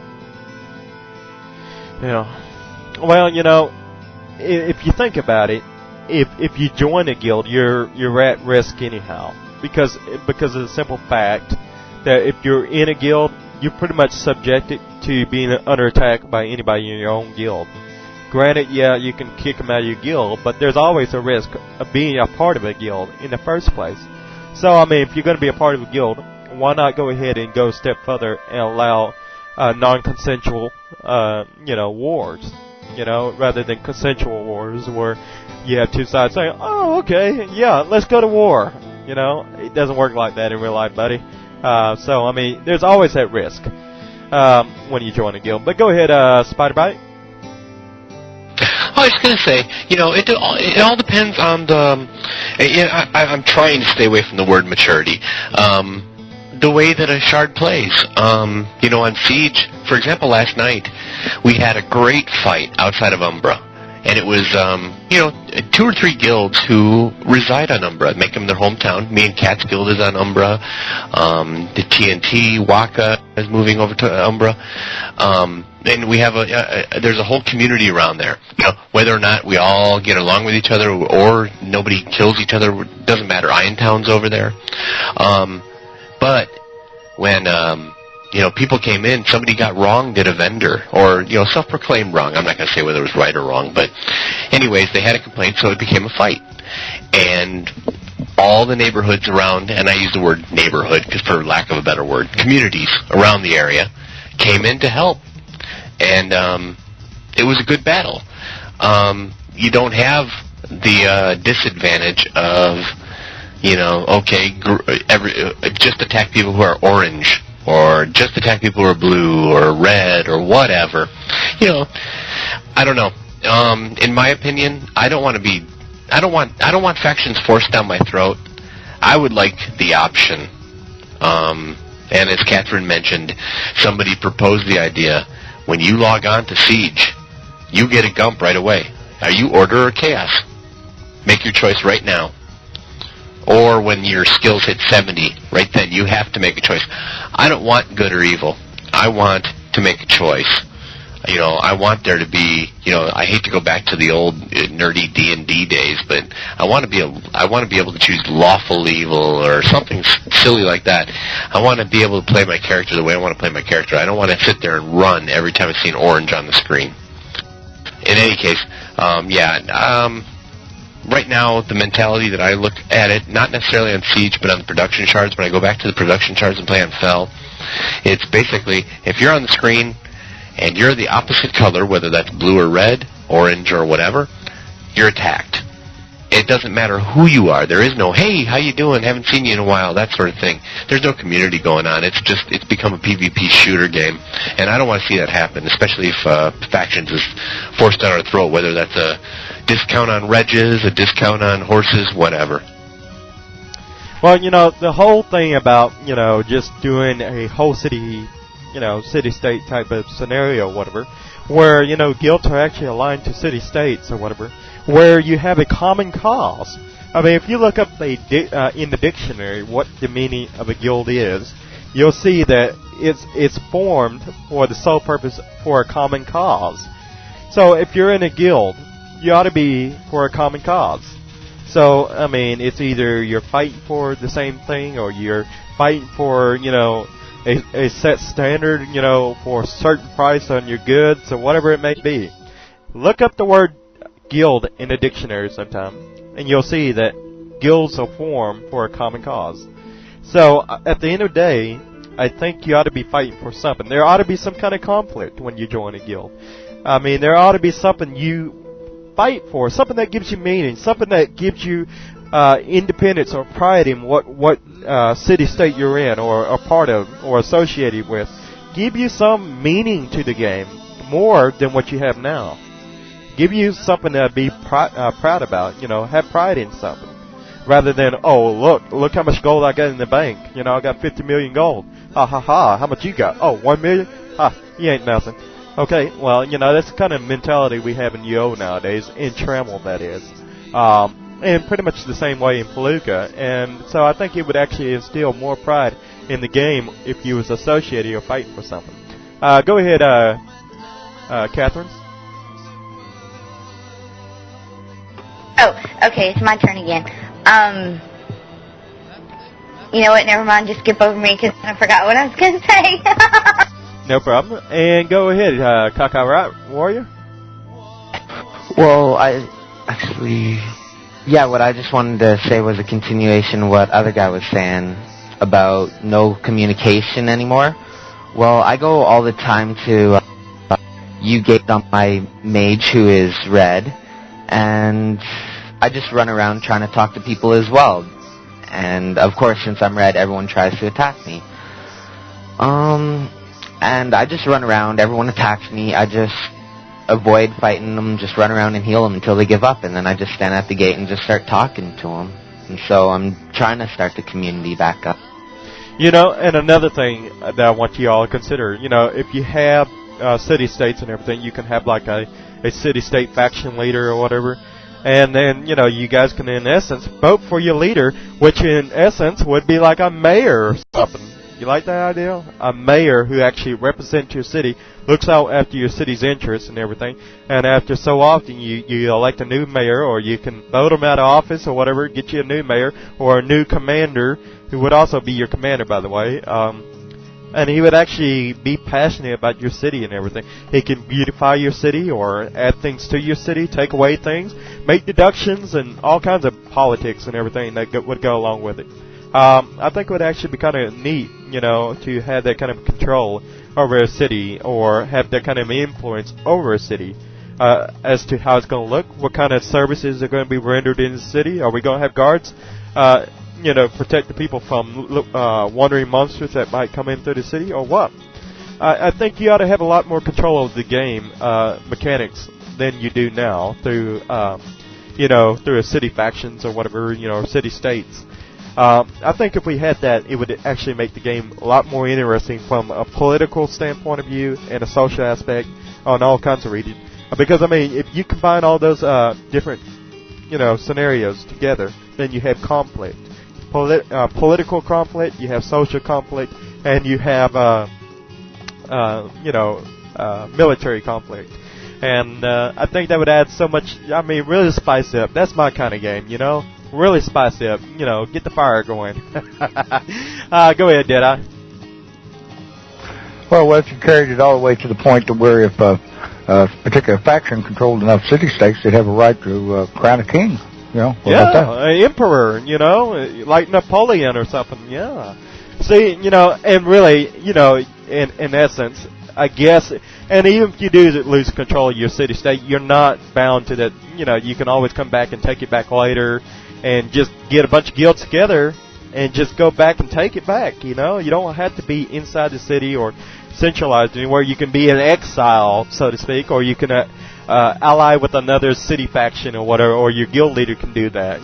S1: Yeah. Well, you know, if you think about it, if you join a guild, you're at risk anyhow, because of the simple fact that if you're in a guild, you're pretty much subjected to being under attack by anybody in your own guild. Granted, yeah, you can kick them out of your guild, but there's always a risk of being a part of a guild in the first place. So, I mean, if you're going to be a part of a guild, why not go ahead and go a step further and allow non-consensual, wars, rather than consensual wars where you have two sides saying, oh, okay, yeah, let's go to war. It doesn't work like that in real life, buddy. So, I mean, there's always that risk when you join a guild. But go ahead, Spider-Bite.
S4: I was going to say, it all depends on the. I'm trying to stay away from the word maturity. The way that a shard plays. On Siege, for example, last night we had a great fight outside of Umbra, and it was 2 or 3 guilds who reside on Umbra, make them their hometown. Me and Cat's guild is on Umbra. The TNT Waka is moving over to Umbra. And we have there's a whole community around there. Whether or not we all get along with each other or nobody kills each other, doesn't matter. Irontown's over there. But when, people came in, somebody got wronged at a vendor, or, self-proclaimed wrong. I'm not going to say whether it was right or wrong, but anyways, they had a complaint, so it became a fight. And all the neighborhoods around, and I use the word neighborhood because for lack of a better word, communities around the area came in to help. And it was a good battle. You don't have the disadvantage of, just attack people who are orange, or just attack people who are blue or red or whatever. I don't know. In my opinion, I don't want factions forced down my throat. I would like the option. And as Catherine mentioned, somebody proposed the idea. When you log on to Siege, you get a gump right away. Are you Order or Chaos? Make your choice right now. Or when your skills hit 70, right then you have to make a choice. I don't want good or evil. I want to make a choice. I want there to be, I hate to go back to the old nerdy D&D days, but I want to be able to choose lawful evil or something silly like that. I want to be able to play my character the way I want to play my character. I don't want to sit there and run every time I see an orange on the screen. In any case, right now, the mentality that I look at it, not necessarily on Siege, but on the production shards, when I go back to the production shards and play on Fel, it's basically, if you're on the screen and you're the opposite color, whether that's blue or red, orange or whatever, you're attacked. It doesn't matter who you are. There is no, hey, how you doing? Haven't seen you in a while, that sort of thing. There's no community going on. It's become a PvP shooter game, and I don't want to see that happen, especially if factions is forced down our throat, whether that's a discount on Reges, a discount on horses, whatever.
S1: Well, the whole thing about, just doing a whole city, city-state type of scenario or whatever, where, guilds are actually aligned to city-states or whatever, where you have a common cause. I mean, if you look up in the dictionary what the meaning of a guild is, you'll see that it's formed for the sole purpose for a common cause. So if you're in a guild, you ought to be for a common cause. So, I mean, it's either you're fighting for the same thing, or you're fighting for, a set standard, for a certain price on your goods, or whatever it may be. Look up the word guild in a dictionary sometime, and you'll see that guilds are formed for a common cause. So at the end of the day, I think you ought to be fighting for something. There ought to be some kind of conflict when you join a guild. I mean, there ought to be something you fight for, something that gives you meaning, something that gives you independence or pride in what city state you're in or a part of or associated with. Give you some meaning to the game, more than what you have now. Give you something to be proud about, have pride in something. Rather than, oh, look how much gold I got in the bank. I got 50 million gold. Ha ha ha, how much you got? Oh, 1 million? Ha, you ain't nothing. Okay, well, that's the kind of mentality we have in UO nowadays, in Trammel, that is. And pretty much the same way in Palooka. And so I think it would actually instill more pride in the game if you was associated or fighting for something. Go ahead, Catherine.
S5: Oh, okay, it's my turn again. You know what, never mind, just skip over me because I forgot what I was going to say.
S1: No problem. And go ahead, Kakarot Warrior.
S9: Well, what I just wanted to say was a continuation of what other guy was saying about no communication anymore. Well, I go all the time to U-Gate on my mage who is red, and I just run around trying to talk to people as well. And of course, since I'm red, everyone tries to attack me. And I just run around, everyone attacks me, I just avoid fighting them, just run around and heal them until they give up, and then I just stand at the gate and just start talking to them. And so I'm trying to start the community back up.
S1: And another thing that I want you all to consider, if you have city-states and everything, you can have like a city-state faction leader or whatever. And then, you guys can, in essence, vote for your leader, which in essence would be like a mayor or something. You like that idea? A mayor who actually represents your city, looks out after your city's interests and everything. And after so often, you elect a new mayor, or you can vote him out of office or whatever, get you a new mayor or a new commander, who would also be your commander, by the way. And he would actually be passionate about your city and everything. He can beautify your city or add things to your city, take away things, make deductions, and all kinds of politics and everything that would go along with it. I think it would actually be kind of neat, to have that kind of control over a city or have that kind of influence over a city as to how it's going to look, what kind of services are going to be rendered in the city. Are we going to have guards? Protect the people from wandering monsters that might come in through the city, or what? I think you ought to have a lot more control of the game mechanics than you do now through, through a city factions or whatever, city states. I think if we had that, it would actually make the game a lot more interesting from a political standpoint of view and a social aspect on all kinds of reasons. Because, if you combine all those different, scenarios together, then you have conflict. Political conflict, you have social conflict, and you have, military conflict. And I think that would add so much, really spice it up. That's my kind of game, Really spice it up, get the fire going. Go ahead, Deadeye.
S2: Well, what if you carried it all the way to the point to where if a particular faction controlled enough city-states, they'd have a right to crown a king, What about that?
S1: An emperor, like Napoleon or something, yeah. See, and really, in essence, I guess, and even if you do lose control of your city-state, you're not bound to that, you can always come back and take it back later and just get a bunch of guilds together and just go back and take it back, You don't have to be inside the city or centralized anywhere. You can be in exile, so to speak, or you can ally with another city faction or whatever, or your guild leader can do that,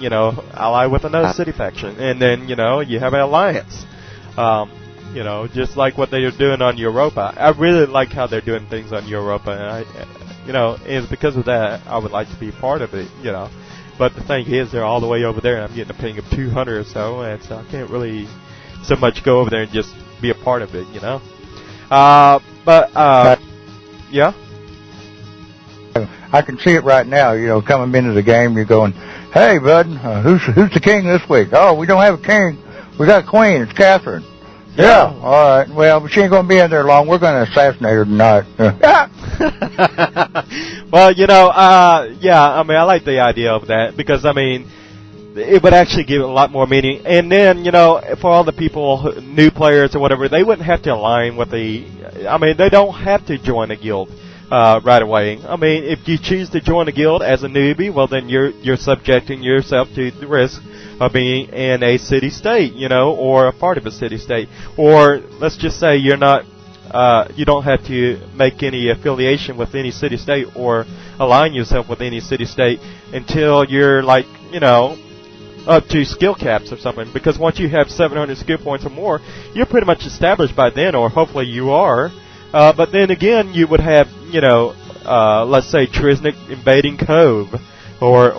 S1: ally with another city faction, and then, you have an alliance. Just like what they are doing on Europa. I really like how they're doing things on Europa, and it's because of that I would like to be part of it, But the thing is, they're all the way over there, and I'm getting a ping of 200 or so, and so I can't really so much go over there and just be a part of it, Yeah.
S2: I can see it right now, coming into the game, you're going, hey, bud, who's the king this week? Oh, we don't have a king. We got a queen. It's Catherine. Yeah, all right. Well, she ain't going to be in there long. We're going to assassinate her tonight.
S1: Well, I like the idea of that because, it would actually give it a lot more meaning. And then, for all the people, new players or whatever, they wouldn't have to align with they don't have to join a guild right away. I mean, if you choose to join a guild as a newbie, well, then you're subjecting yourself to the risk of being in a city-state, or a part of a city-state. Or let's just say you're not, you don't have to make any affiliation with any city-state or align yourself with any city-state until you're like, up to skill caps or something. Because once you have 700 skill points or more, you're pretty much established by then, or hopefully you are. But then again, you would have, let's say Trisnik invading Cove, or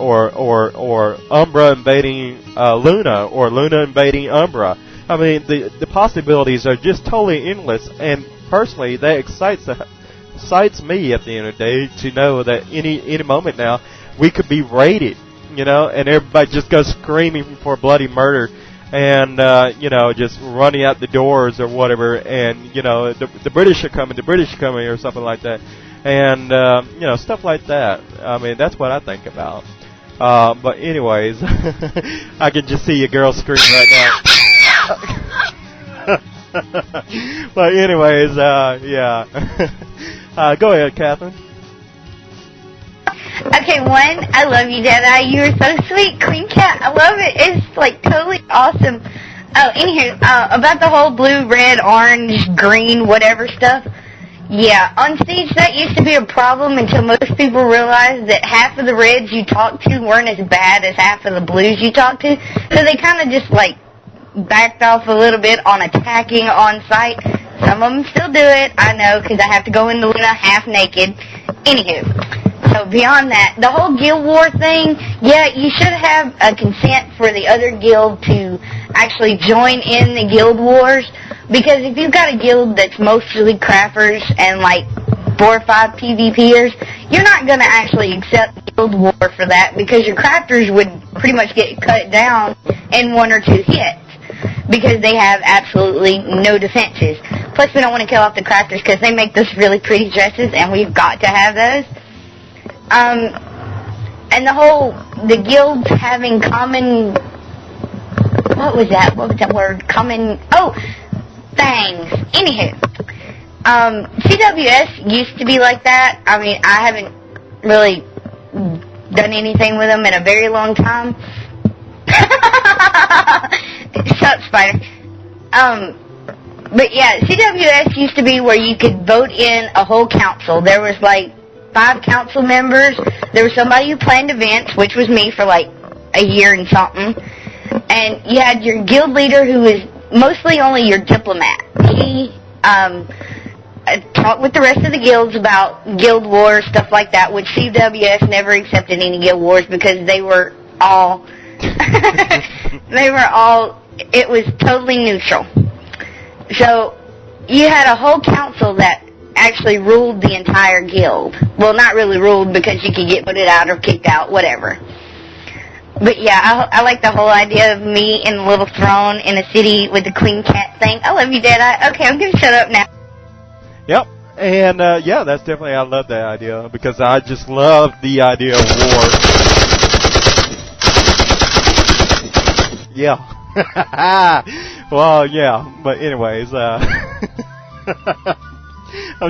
S1: Umbra invading Luna, or Luna invading Umbra. I mean, the possibilities are just totally endless, and personally, that excites me at the end of the day to know that any moment now we could be raided, and everybody just goes screaming for bloody murder, and just running out the doors or whatever, and the British are coming, or something like that, and stuff like that. I mean, that's what I think about. But anyways, I can just see your girl scream right now. But anyways, yeah. Go ahead, Catherine.
S5: Okay, one, I love you, Deadeye. You are so sweet. Queen Cat, I love it. It's, totally awesome. Oh, anywho, about the whole blue, red, orange, green, whatever stuff. Yeah, on Siege, that used to be a problem until most people realized that half of the reds you talked to weren't as bad as half of the blues you talked to. So they kind of just, backed off a little bit on attacking on site. Some of them still do it, I know, because I have to go into Luna half naked. Anywho. So beyond that, the whole guild war thing, yeah, you should have a consent for the other guild to actually join in the guild wars, because if you've got a guild that's mostly crafters and 4 or 5 PvPers, you're not going to actually accept guild war for that, because your crafters would pretty much get cut down in 1 or 2 hits, because they have absolutely no defenses. Plus, we don't want to kill off the crafters because they make those really pretty dresses, and we've got to have those. And the guilds having common, what was that word? Common, things. Anywho, CWS used to be like that. I mean, I haven't really done anything with them in a very long time. Shut up, Spider. But yeah, CWS used to be where you could vote in a whole council. There was 5 council members. There was somebody who planned events, which was me for a year and something. And you had your guild leader, who was mostly only your diplomat. He talked with the rest of the guilds about guild wars, stuff like that, which CWS never accepted any guild wars because they were all it was totally neutral. So you had a whole council that actually ruled the entire guild. Well, not really ruled, because you could get voted out or kicked out, whatever. But yeah, I like the whole idea of me in a little throne in a city with the Queen Cat thing. I love you, Deadeye. Okay, I'm going to shut up now.
S1: Yep. And, yeah, that's definitely, I love that idea, because I just love the idea of war. Yeah. Well, yeah, but anyways, I'm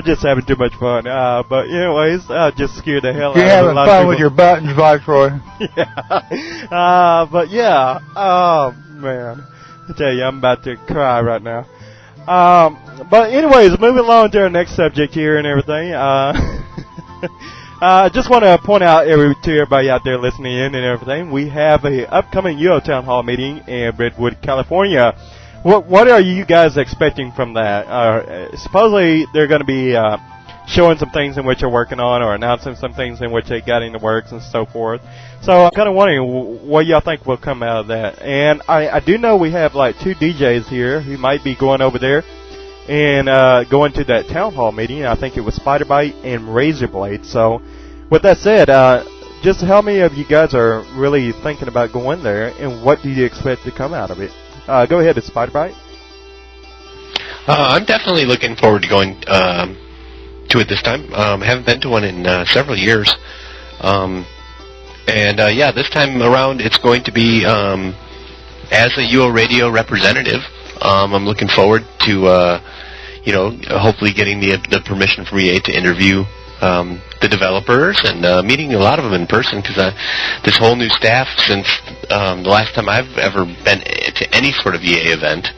S1: just having too much fun. But anyways, just scared the hell out of a lot of people.
S2: You're having fun with your buttons, Viceroy.
S1: Yeah. But yeah, oh man, I tell you, I'm about to cry right now. But anyways, moving along to our next subject here and everything. I just want to point out to everybody out there listening in and everything, we have a upcoming UO Town Hall meeting in Redwood, California. What are you guys expecting from that? Supposedly they're going to be showing some things in which they're working on, or announcing some things in which they got in the works and so forth. So I'm kind of wondering what y'all think will come out of that. And I do know we have 2 DJs here who might be going over there and going to that town hall meeting. I think it was Spiderbite and Razorblade. So with that said, just how many of you guys are really thinking about going there, and what do you expect to come out of it? Go ahead, it's Spiderbite.
S4: I'm definitely looking forward to going to it this time. I haven't been to one in several years. And yeah, this time around it's going to be as a UORadio representative. I'm looking forward to hopefully getting the permission from EA to interview the developers and meeting a lot of them in person, because this whole new staff, since the last time I've ever been to any sort of EA event,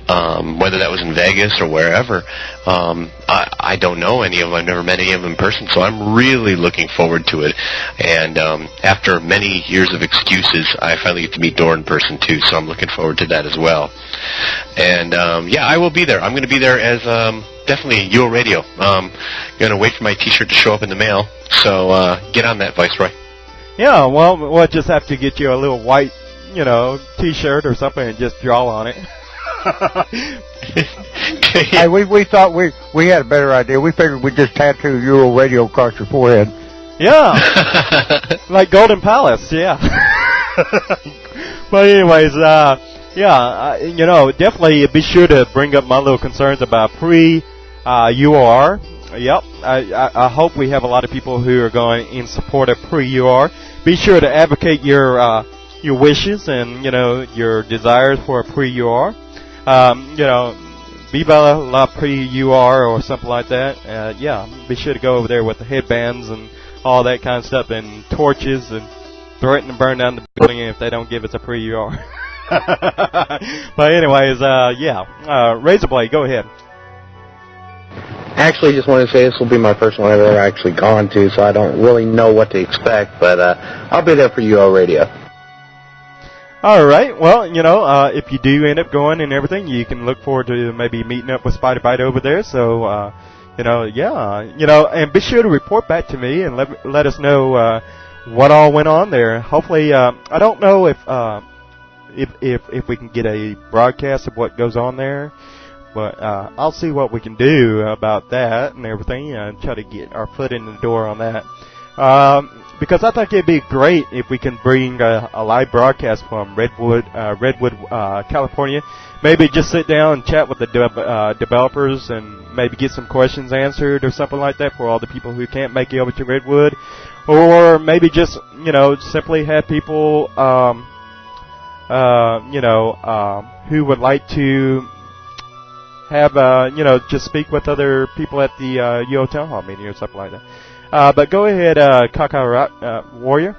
S4: whether that was in Vegas or wherever, I don't know any of them. I've never met any of them in person, so I'm really looking forward to it. And after many years of excuses, I finally get to meet Dor in person too, so I'm looking forward to that as well. And yeah, I will be there. I'm going to be there as definitely UORadio. Going to wait for my T-shirt to show up in the mail, so get on that, Viceroy.
S1: Yeah, well, we'll just have to get you a little white, T-shirt or something and just draw on it.
S2: Hey, we thought we had a better idea. We figured we'd just tattoo UORadio across your forehead.
S1: Yeah, like Golden Palace, yeah. But anyways, definitely be sure to bring up my little concerns about pre-UR. Yep, I hope we have a lot of people who are going in support of pre-UR. Be sure to advocate your wishes and, your desires for a pre-UR. Viva la pre-UR or something like that. Yeah, be sure to go over there with the headbands and all that kind of stuff and torches and threaten to burn down the building if they don't give us a pre-UR. But anyways, Razorblade, go ahead.
S6: Actually, just wanted to say this will be my first one I've ever actually gone to, so I don't really know what to expect, but I'll be there for UORadio.
S1: All right. Well, if you do end up going and everything, you can look forward to maybe meeting up with Spider Bite over there. So, and be sure to report back to me and let us know what all went on there. Hopefully, I don't know if we can get a broadcast of what goes on there, but I'll see what we can do about that and everything and try to get our foot in the door on that. Because I think it'd be great if we can bring a live broadcast from Redwood, California. Maybe just sit down and chat with the developers and maybe get some questions answered or something like that for all the people who can't make it over to Redwood. Or maybe just, simply have people, who would like to have, just speak with other people at the UO Town Hall meeting or something like that. But go ahead, Warrior.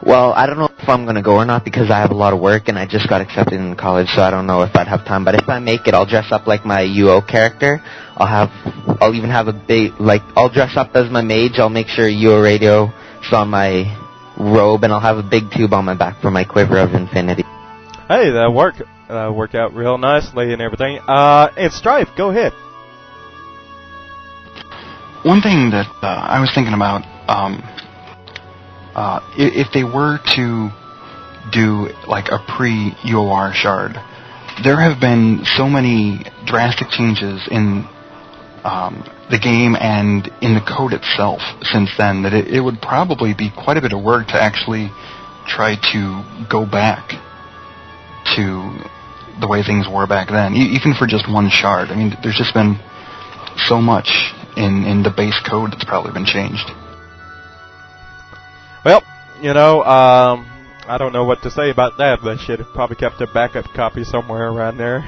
S9: Well, I don't know if I'm going to go or not because I have a lot of work and I just got accepted in college, so I don't know if I'd have time. But if I make it, I'll dress up like my UO character. I'll even have a big, I'll dress up as my mage. I'll make sure UORadio is on my robe, and I'll have a big tube on my back for my Quiver of Infinity.
S1: Hey, that worked out real nicely and everything. And Strife, go ahead.
S8: One thing that I was thinking about, if they were to do like a pre-UOR shard, there have been so many drastic changes in the game and in the code itself since then that it would probably be quite a bit of work to actually try to go back to the way things were back then, even for just one shard. I mean, there's just been so much in the base code that's probably been changed.
S1: Well, I don't know what to say about that, but should have probably kept a backup copy somewhere around there.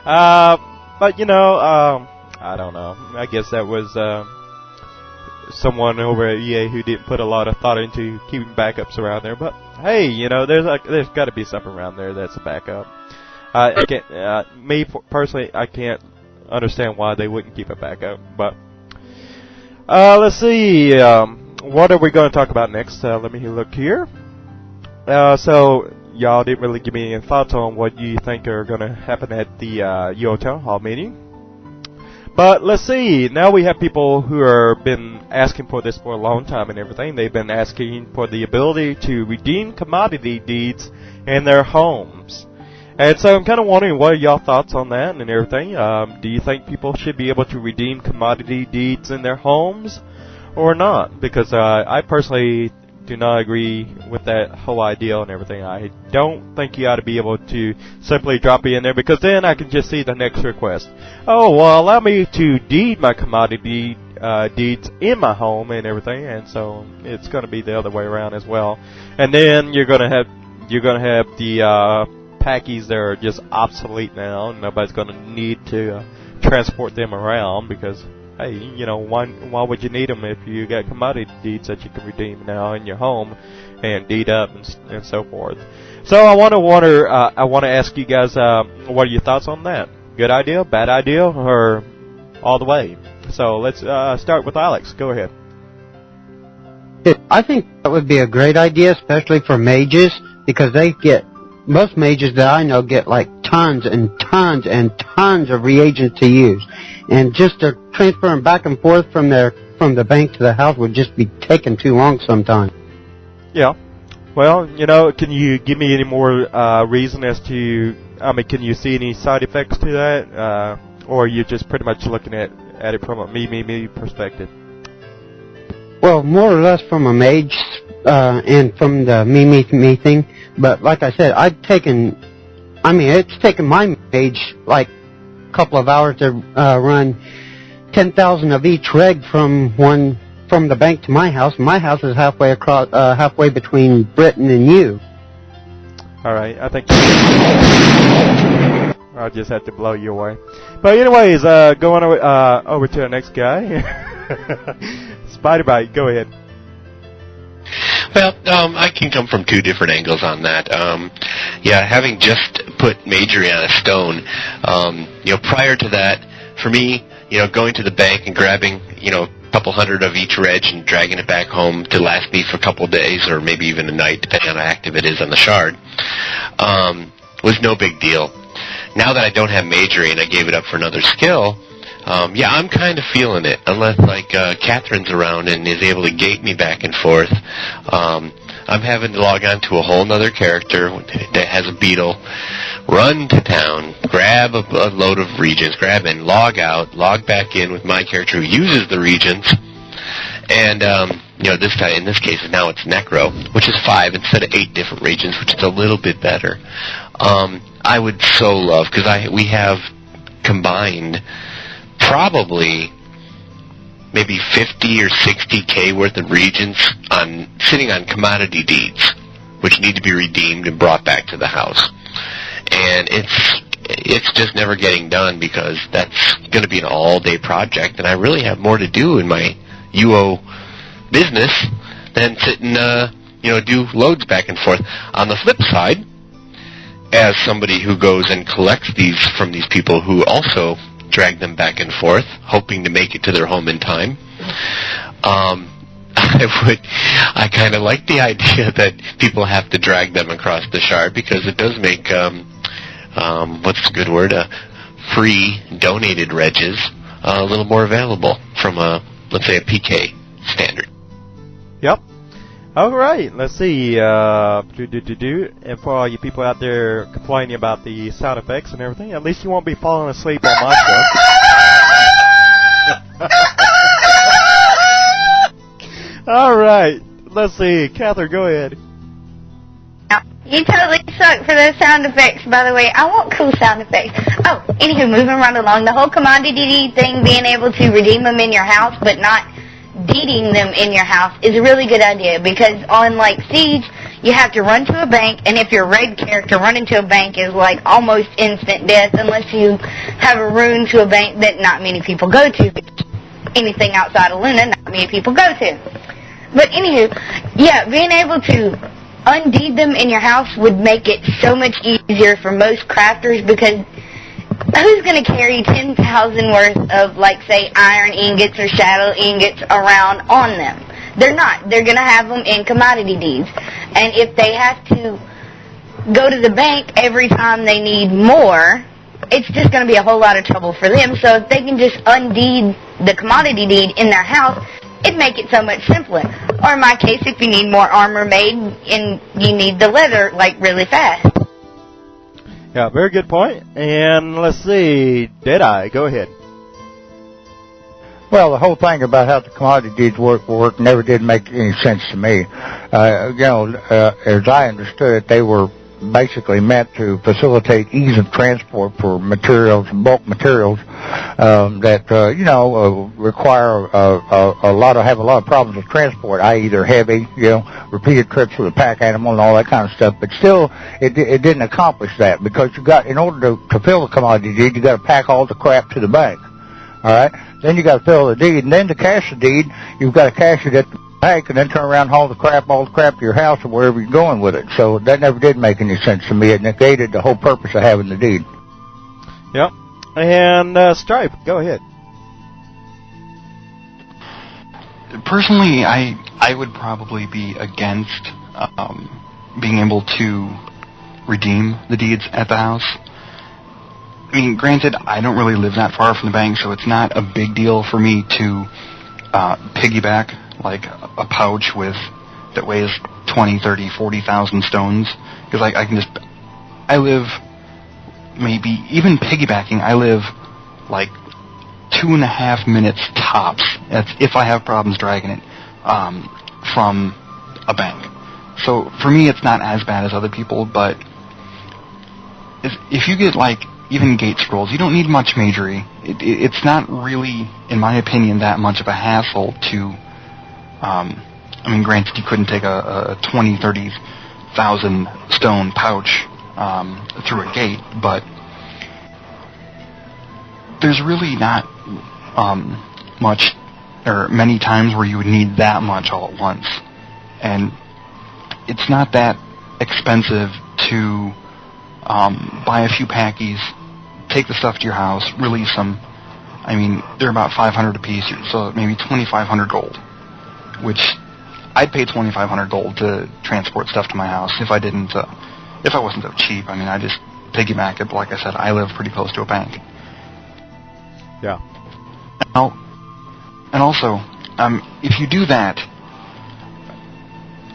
S1: But, I don't know. I guess that was someone over at EA who didn't put a lot of thought into keeping backups around there. But, hey, there's got to be something around there that's a backup. I can't, me personally, I can't understand why they wouldn't keep a backup. But let's see. What are we going to talk about next? Let me look here. So y'all didn't really give me any thoughts on what you think are going to happen at the UO Town Hall meeting. But let's see. Now we have people who have been asking for this for a long time and everything. They've been asking for the ability to redeem commodity deeds in their homes. And so I'm kind of wondering, what are y'all thoughts on that and everything? Do you think people should be able to redeem commodity deeds in their homes or not? Because I personally do not agree with that whole idea and everything. I don't think you ought to be able to simply drop it in there, because then I can just see the next request. Oh, well, allow me to deed my commodity deeds in my home and everything, and so it's going to be the other way around as well. And then you're going to have the packies that are just obsolete now. Nobody's going to need to transport them around because, hey, you know, why would you need them if you got commodity deeds that you can redeem now in your home and deed up and so forth. So I want to ask you guys, what are your thoughts on that? Good idea, bad idea, or all the way? So let's start with Alex. Go ahead.
S3: I think that would be a great idea, especially for mages, because most mages that I know get like tons and tons and tons of reagents to use. And just to transfer them back and forth from the bank to the house would just be taking too long sometimes.
S1: Yeah. Well, you know, can you give me any more reason as to, can you see any side effects to that? Or are you just pretty much looking at it from a me perspective?
S3: Well, more or less from a mage and from the me thing. But like I said, it's taken my mage like a couple of hours to run 10,000 of each reg from the bank to my house. My house is halfway between Britain and you.
S1: All right, I think I'll just have to blow you away. But anyways, going over to the next guy. Spider-Bite, go ahead.
S4: Well, I can come from two different angles on that. Having just put Majory on a stone, prior to that, for me, going to the bank and grabbing, a couple hundred of each reg and dragging it back home to last me for a couple of days or maybe even a night, depending on how active it is on the shard, was no big deal. Now that I don't have Majory and I gave it up for another skill, I'm kind of feeling it. Unless, Catherine's around and is able to gate me back and forth, I'm having to log on to a whole other character that has a beetle, run to town, grab a load of regions, grab and log out, log back in with my character who uses the regions, and, this time, in this case, now it's Necro, which is 5 instead of 8 different regions, which is a little bit better. I would so love, because we have combined probably maybe 50 or 60K worth of regions sitting on commodity deeds, which need to be redeemed and brought back to the house. And it's just never getting done because that's going to be an all-day project, and I really have more to do in my UO business than sit and do loads back and forth. On the flip side, as somebody who goes and collects these from these people who also drag them back and forth, hoping to make it to their home in time, I kind of like the idea that people have to drag them across the shard because it does make, what's the good word, free donated regs a little more available from let's say a PK standard.
S1: Yep. All right, let's see. And for all you people out there complaining about the sound effects and everything, at least you won't be falling asleep on my show. All right, let's see. Catherine, go ahead.
S5: You totally suck for those sound effects, by the way. I want cool sound effects. Oh, anywho, moving right along, the whole commodity thing, being able to redeem them in your house, but not deeding them in your house is a really good idea because on, Siege, you have to run to a bank, and if you're a red character, running to a bank is, almost instant death unless you have a rune to a bank that not many people go to. Anything outside of Luna, not many people go to. But anywho, being able to undeed them in your house would make it so much easier for most crafters because who's going to carry 10,000 worth of, say, iron ingots or shadow ingots around on them? They're not. They're going to have them in commodity deeds. And if they have to go to the bank every time they need more, it's just going to be a whole lot of trouble for them. So if they can just undeed the commodity deed in their house, it'd make it so much simpler. Or in my case, if you need more armor made and you need the leather, really fast.
S1: Yeah, very good point. And let's see, Deadeye, go ahead.
S2: Well, the whole thing about how the commodity deeds work never did make any sense to me. As I understood it, they were basically meant to facilitate ease of transport for materials, bulk materials, that, require have a lot of problems with transport, i.e. they're heavy, repeated trips with a pack animal and all that kind of stuff. But still, it didn't accomplish that, because in order to fill the commodity deed, you got to pack all the crap to the bank. All right? Then you got to fill the deed, and then to cash the deed, you've got to cash it at the bank and then turn around and haul all the crap to your house or wherever you're going with it. So that never did make any sense to me. It negated the whole purpose of having the deed.
S1: Yep. And Stripe, go ahead.
S8: Personally, I would probably be against being able to redeem the deeds at the house. I mean, granted, I don't really live that far from the bank, so it's not a big deal for me to piggyback like a pouch that weighs 20, 30, 40,000 stones, because I live, maybe even piggybacking, I live like 2.5 minutes tops. That's if I have problems dragging it from a bank. So for me, it's not as bad as other people, but if you get like even gate scrolls, you don't need much majory. It's not really, in my opinion, that much of a hassle to. Granted, you couldn't take a 20, 30,000 stone pouch through a gate, but there's really not much or many times where you would need that much all at once. And it's not that expensive to buy a few packies, take the stuff to your house, release them. I mean, they're about $500 a piece, so maybe $2,500 gold, which I'd pay $2,500 gold to transport stuff to my house if I wasn't so cheap. I mean, I just piggyback it, but like I said, I live pretty close to a bank.
S1: Yeah.
S8: And also, if you do that,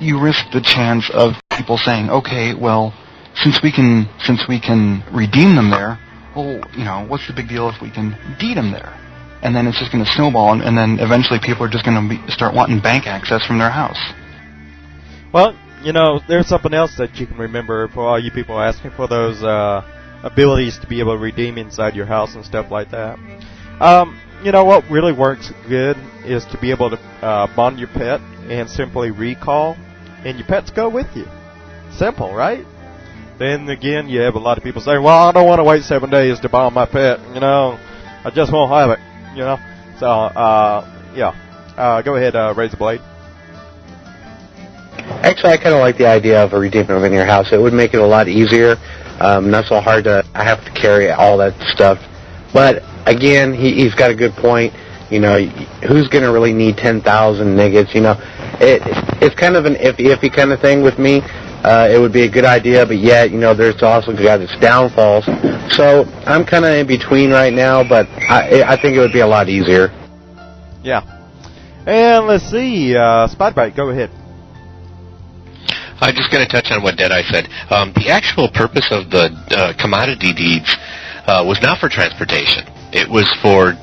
S8: you risk the chance of people saying, okay, well, since we can redeem them there, well, what's the big deal if we can deed them there? And then it's just going to snowball, and then eventually people are just going to start wanting bank access from their house.
S1: Well, there's something else that you can remember for all you people asking for those abilities to be able to redeem inside your house and stuff like that. What really works good is to be able to bond your pet and simply recall, and your pets go with you. Simple, right? Then again, you have a lot of people saying, well, I don't want to wait 7 days to bond my pet, I just won't have it, So, go ahead, raise the blade.
S6: Actually, I kind of like the idea of redeeming them in your house. It would make it a lot easier. Not so hard I have to carry all that stuff. But again, he's got a good point. Who's going to really need 10,000 niggets? It's kind of an iffy kind of thing with me. It would be a good idea, but yet, there's also got its downfalls. So I'm kind of in between right now, but I think it would be a lot easier.
S1: Yeah. And let's see, Spotbite, go ahead.
S4: I'm just going to touch on what Deadeye said. The actual purpose of the commodity deeds was not for transportation. It was for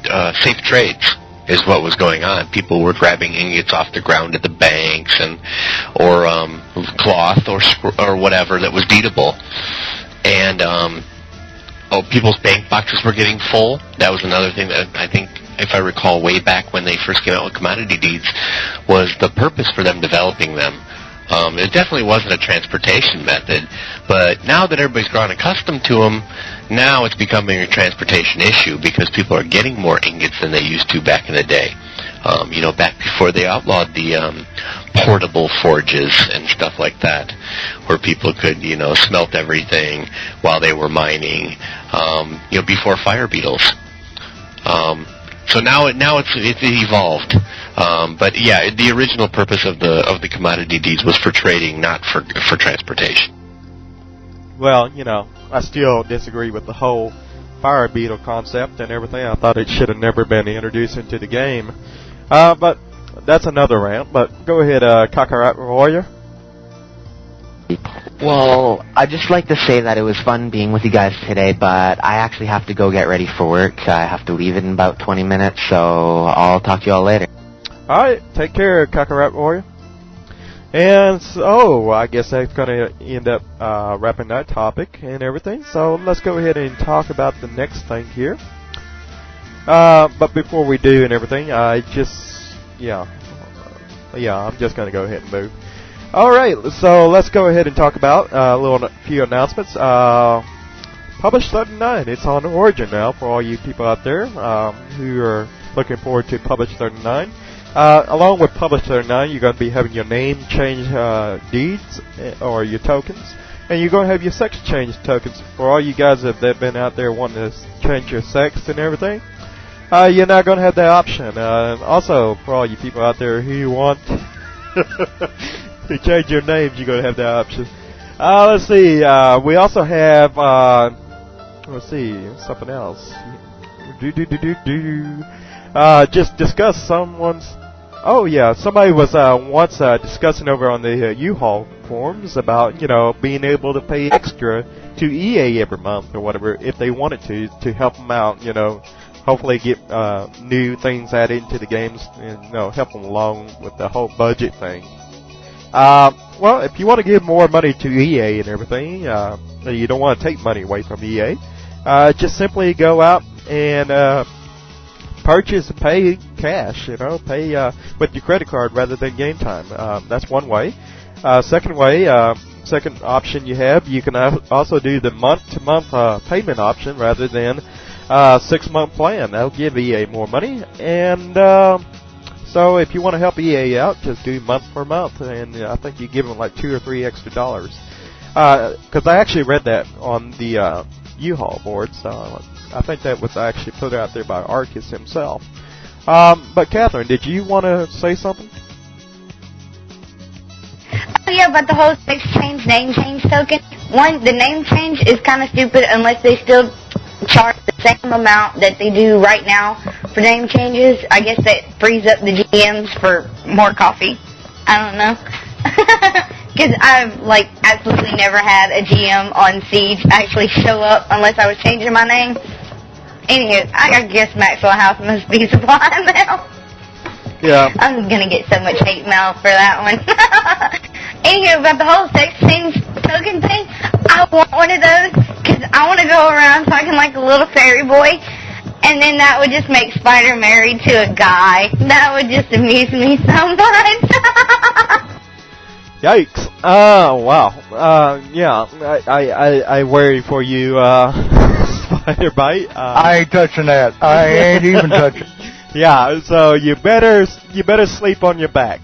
S4: safe trades, is what was going on. People were grabbing ingots off the ground at the banks, or cloth or whatever that was deedable. And people's bank boxes were getting full. That was another thing that I think, if I recall, way back when they first came out with commodity deeds, was the purpose for them developing them. It definitely wasn't a transportation method, but now that everybody's grown accustomed to them, now it's becoming a transportation issue because people are getting more ingots than they used to back in the day. Back before they outlawed the portable forges and stuff like that, where people could, smelt everything while they were mining, before fire beetles. So now it's evolved. But yeah, the original purpose of the commodity deeds was for trading, not for transportation.
S1: Well, I still disagree with the whole fire beetle concept and everything. I thought it should have never been introduced into the game. But that's another rant. But go ahead, Kakarot Warrior.
S9: Well, I'd just like to say that it was fun being with you guys today, but I actually have to go get ready for work. I have to leave in about 20 minutes, so I'll talk to you all later.
S1: All right, take care, Kakarot Warrior. And so, I guess that's going to end up wrapping that topic and everything. So let's go ahead and talk about the next thing here. But before we do and everything, I'm just going to go ahead and move. All right, so let's go ahead and talk about a few announcements. Publish 39, it's on Origin now for all you people out there who are looking forward to Publish 39. Along with Publish 39, you're going to be having your name change deeds or your tokens, and you're going to have your sex change tokens for all you guys that have been out there wanting to change your sex and everything. You're not going to have that option. Also, for all you people out there who want to change your names, you're going to have that option. Let's see. We also have something else. Just discuss someone's. Oh yeah, somebody was once discussing over on the U-Haul forums about being able to pay extra to EA every month or whatever if they wanted to help them out. Hopefully get new things added into the games and help them along with the whole budget thing. Well, if you want to give more money to EA and everything, you don't want to take money away from EA. Just simply go out and purchase, pay cash, pay with your credit card rather than game time. That's one way. Second option you have, you can also do the month-to-month payment option rather than 6-month plan. That'll give EA more money. And so if you want to help EA out, just do month per month, and I think you give them like $2 or $3 extra. Because I actually read that on the U-Haul board, so I think that was actually put out there by Arcus himself. But Catherine, did you want to say something?
S5: Oh yeah, about the whole sex change, name change token. One, the name change is kind of stupid unless they still charge the same amount that they do right now for name changes. I guess that frees up the GMs for more coffee. I don't know. Because I've, absolutely never had a GM on Siege actually show up unless I was changing my name. Anywho, I guess Maxwell House must be supplying now.
S1: Yeah.
S5: I'm going to get so much hate mail for that one. Anywho, about the whole sex change token thing, I want one of those because I want to go around talking like a little fairy boy, and then that would just make Spider married to a guy. That would just amuse me so much.
S1: Yikes. Wow. Yeah, I worry for you, Spider Bite.
S2: I ain't touching that. I ain't even touching.
S1: Yeah, so you better sleep on your back.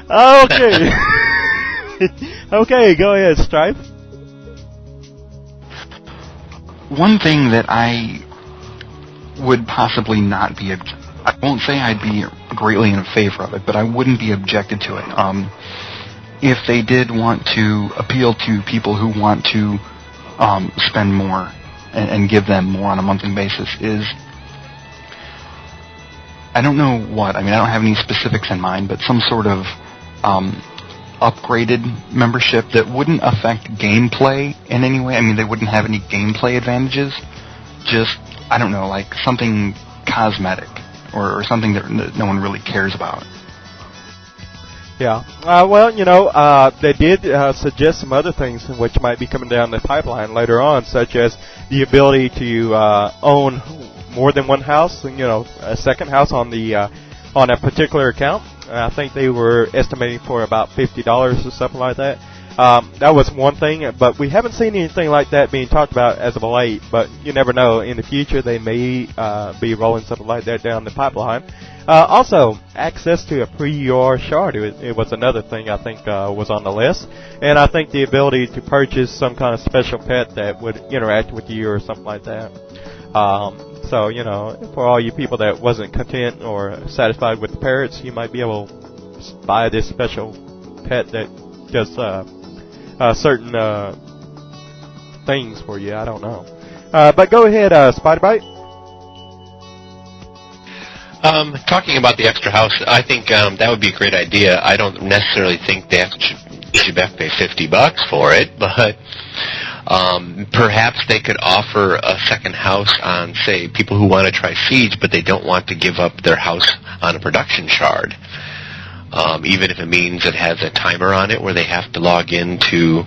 S1: Okay. Okay, go ahead, Stripe.
S8: One thing that I would possibly not be, I won't say I'd be greatly in favor of it, but I wouldn't be objected to it. If they did want to appeal to people who want to spend more and give them more on a monthly basis, is, I don't know what, I don't have any specifics in mind, but some sort of upgraded membership that wouldn't affect gameplay in any way. They wouldn't have any gameplay advantages, just, I don't know, like something cosmetic or something that no one really cares about.
S1: Yeah. Well, they did suggest some other things which might be coming down the pipeline later on, such as the ability to own more than one house, a second house on the on a particular account. I think they were estimating for about $50 or something like that. That was one thing, but we haven't seen anything like that being talked about as of late, but you never know. In the future, they may be rolling something like that down the pipeline. Also, access to a pre-UR shard, it was another thing I think was on the list. And I think the ability to purchase some kind of special pet that would interact with you or something like that. So, for all you people that wasn't content or satisfied with the parrots, you might be able to buy this special pet that does certain things for you. I don't know. But go ahead, Spider-Bite.
S4: Talking about the extra house, I think that would be a great idea. I don't necessarily think they should have to pay $50 for it, but perhaps they could offer a second house on, say, people who want to try Siege, but they don't want to give up their house on a production shard. even if it means it has a timer on it where they have to log in to,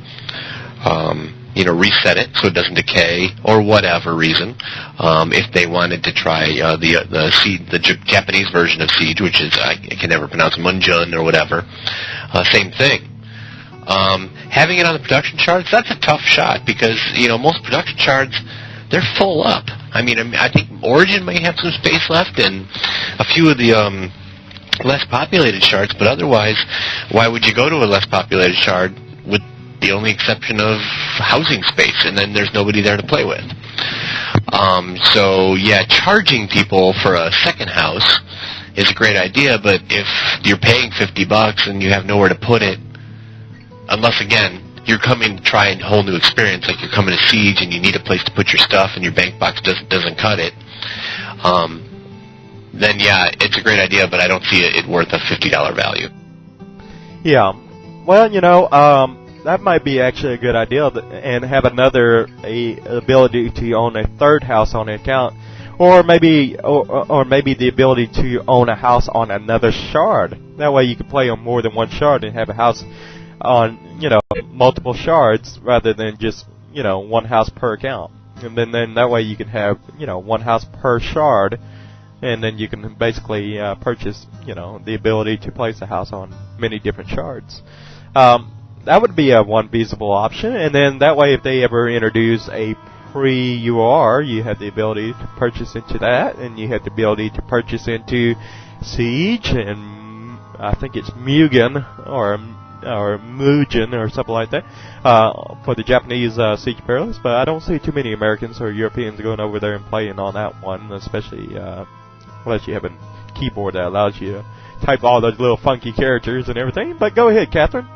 S4: reset it so it doesn't decay or whatever reason. If they wanted to try the Japanese version of Siege, which is, I can never pronounce Munjun or whatever, same thing. Having it on the production charts, that's a tough shot because, most production charts, they're full up. I think Origin may have some space left and a few of the less populated shards, but otherwise, why would you go to a less populated shard with the only exception of housing space, and then there's nobody there to play with? Charging people for a second house is a great idea, but if you're paying $50 and you have nowhere to put it, unless, again, you're coming to try a whole new experience, like you're coming to Siege and you need a place to put your stuff and your bank box doesn't cut it, then yeah, it's a great idea, but I don't see it worth a $50 value.
S1: Yeah. Well, that might be actually a good idea, and have ability to own a third house on the account, or maybe the ability to own a house on another shard. That way you can play on more than one shard and have a house on, multiple shards rather than just, one house per account. And then that way you can have, one house per shard, and then you can basically purchase, the ability to place a house on many different shards. That would be one feasible option, and then that way if they ever introduce a pre-UOR, you have the ability to purchase into that, and you have the ability to purchase into Siege, and I think it's Mugen, or Mugen, or something like that, for the Japanese Siege Perilous, but I don't see too many Americans or Europeans going over there and playing on that one, especially unless you have a keyboard that allows you to type all those little funky characters and everything. But go ahead, Catherine.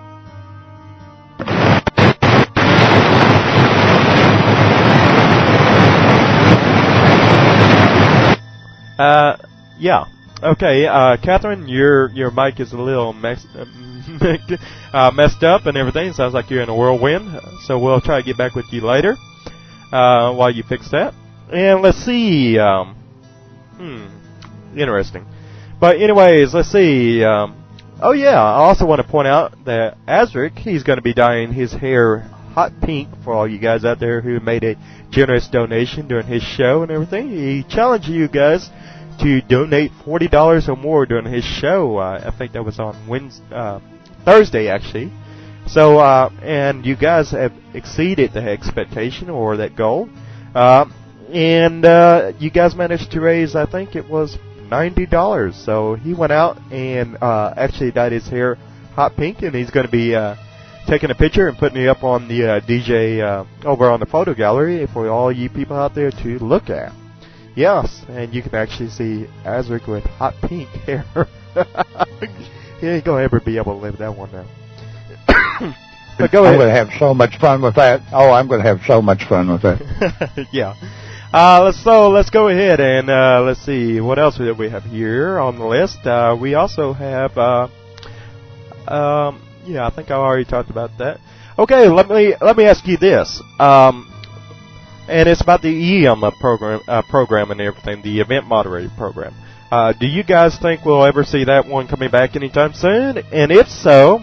S1: Yeah. Okay, Catherine, your mic is a little messed up and everything. Sounds like you're in a whirlwind. So we'll try to get back with you later while you fix that. And let's see. Interesting. But anyways, let's see. Oh yeah, I also want to point out that Azric, he's going to be dyeing his hair hot pink for all you guys out there who made a generous donation during his show and everything. He challenged you guys to donate $40 or more during his show. I think that was on Thursday, actually. So, and you guys have exceeded the expectation or that goal. And you guys managed to raise, I think it was $90. So he went out and actually dyed his hair hot pink, and he's going to be taking a picture and putting it up on the DJ over on the photo gallery for all you people out there to look at. Yes, and you can actually see Azric with hot pink hair. He ain't going to ever be able to live that one down. But go ahead.
S2: I'm going to have so much fun with that. Oh, I'm going to have so much fun with that.
S1: Yeah. Let's go ahead and let's see what else do we have here on the list. We also have yeah, I think I already talked about that. Okay, let me ask you this. And it's about the EM program and everything, the event moderator program. Do you guys think we'll ever see that one coming back anytime soon? And if so,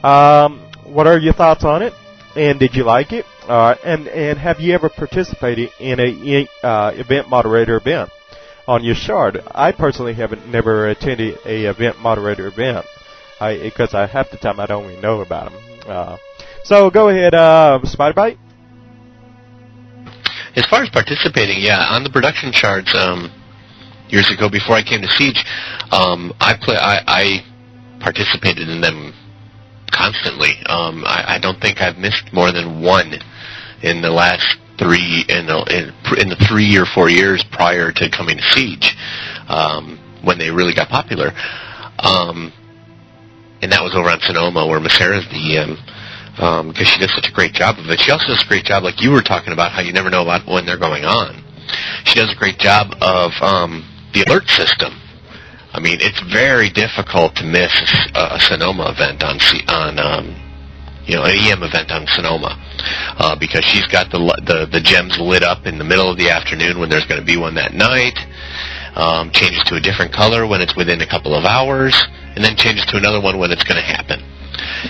S1: what are your thoughts on it? And did you like it? And have you ever participated in a event moderator event on your shard? I personally never attended a event moderator event because half the time I don't even know about them. So go ahead, Spiderbite.
S4: As far as participating, yeah, on the production shards years ago before I came to Siege, I participated in them constantly. I don't think I've missed more than one in the last in the 3 or 4 years prior to coming to Siege, when they really got popular. And that was over on Sonoma, where Masera's the EM, because she does such a great job of it. She also does a great job, like you were talking about, how you never know about when they're going on. She does a great job of the alert system. I mean, it's very difficult to miss a Sonoma event on an EM event on Sonoma, because she's got the gems lit up in the middle of the afternoon when there's going to be one that night. Changes to a different color when it's within a couple of hours, and then changes to another one when it's going to happen.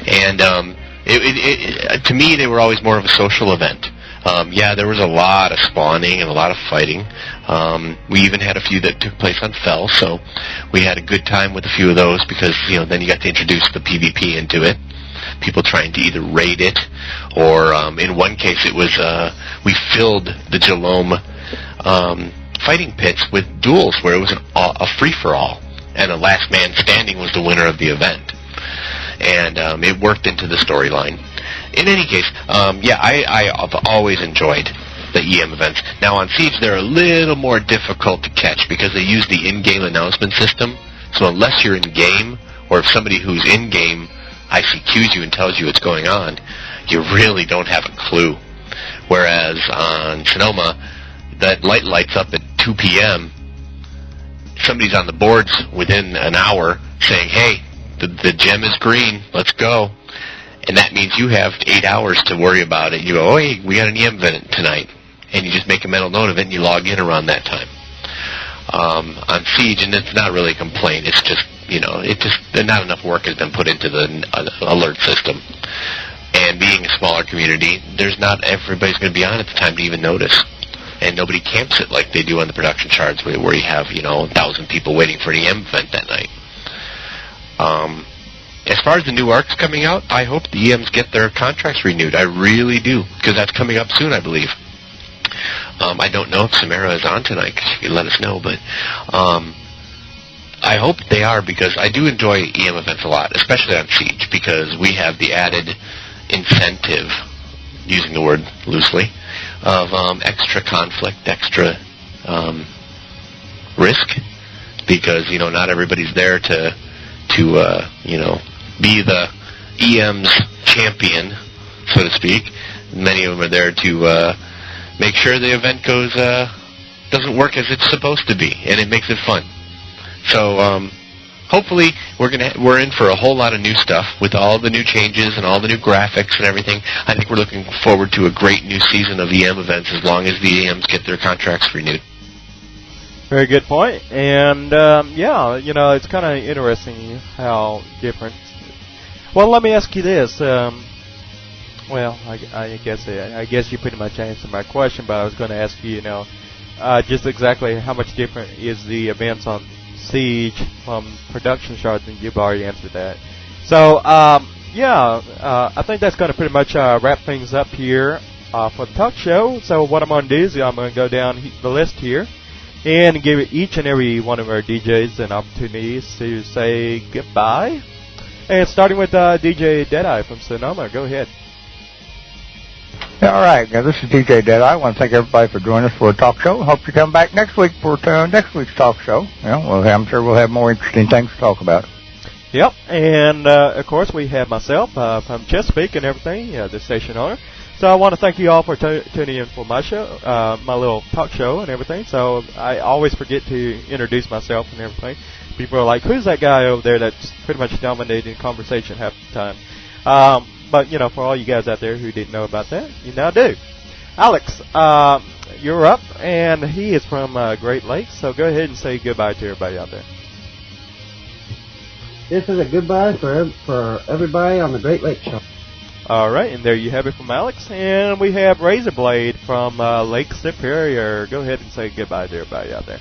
S4: And to me, they were always more of a social event. There was a lot of spawning and a lot of fighting. We even had a few that took place on Fell, so we had a good time with a few of those because, then you got to introduce the PvP into it. People trying to either raid it, or in one case it was we filled the Jalome fighting pits with duels where it was a free-for-all, and a last man standing was the winner of the event. And it worked into the storyline. In any case, I've always enjoyed the EM events. Now on Siege, they're a little more difficult to catch because they use the in-game announcement system. So unless you're in-game, or if somebody who's in-game ICQs you and tells you what's going on, you really don't have a clue. Whereas on Sonoma, that light lights up at 2 p.m., somebody's on the boards within an hour saying, hey, the gem is green, let's go. And that means you have 8 hours to worry about it. You go, oh, hey, we got an EM event tonight. And you just make a mental note of it and you log in around that time. On Siege, and it's not really a complaint, it's just, not enough work has been put into the alert system. And being a smaller community, not everybody's going to be on at the time to even notice. And nobody camps it like they do on the production shards where you have, 1,000 people waiting for an EM event that night. As far as the new arcs coming out, I hope the EMs get their contracts renewed. I really do, because that's coming up soon, I believe. I don't know if Samara is on tonight. She can let us know, but I hope they are, because I do enjoy EM events a lot, especially on Siege, because we have the added incentive, using the word loosely, of extra conflict, extra risk, because, not everybody's there to be the EM's champion, so to speak. Many of them are there to make sure the event doesn't work as it's supposed to be, and it makes it fun. So hopefully we're in for a whole lot of new stuff with all the new changes and all the new graphics and everything. I think we're looking forward to a great new season of EM events as long as the EMs get their contracts renewed.
S1: Very good point. And it's kind of interesting how different. Well, let me ask you this. I guess you pretty much answered my question, but I was going to ask you, just exactly how much different is the events on Siege from production shards, and you've already answered that. So, I think that's going to pretty much wrap things up here for the talk show. So what I'm going to do is I'm going to go down the list here and give each and every one of our DJs an opportunity to say goodbye. And starting with DJ Deadeye from Sonoma. Go ahead.
S2: All right. Now, this is DJ Deadeye. I want to thank everybody for joining us for a talk show. Hope you come back next week for next week's talk show. I'm sure we'll have more interesting things to talk about.
S1: Yep. And, of course, we have myself from Chesapeake and everything, the station owner. So I want to thank you all for tuning in for my show, my little talk show and everything. So I always forget to introduce myself and everything. People are like, who's that guy over there that's pretty much dominating conversation half the time? But, for all you guys out there who didn't know about that, you now do. Alex, you're up, and he is from Great Lakes, so go ahead and say goodbye to everybody out there.
S3: This is a goodbye for everybody on the Great Lakes Show.
S1: All right, and there you have it from Alex. And we have Razorblade from Lake Superior. Go ahead and say goodbye to everybody out there.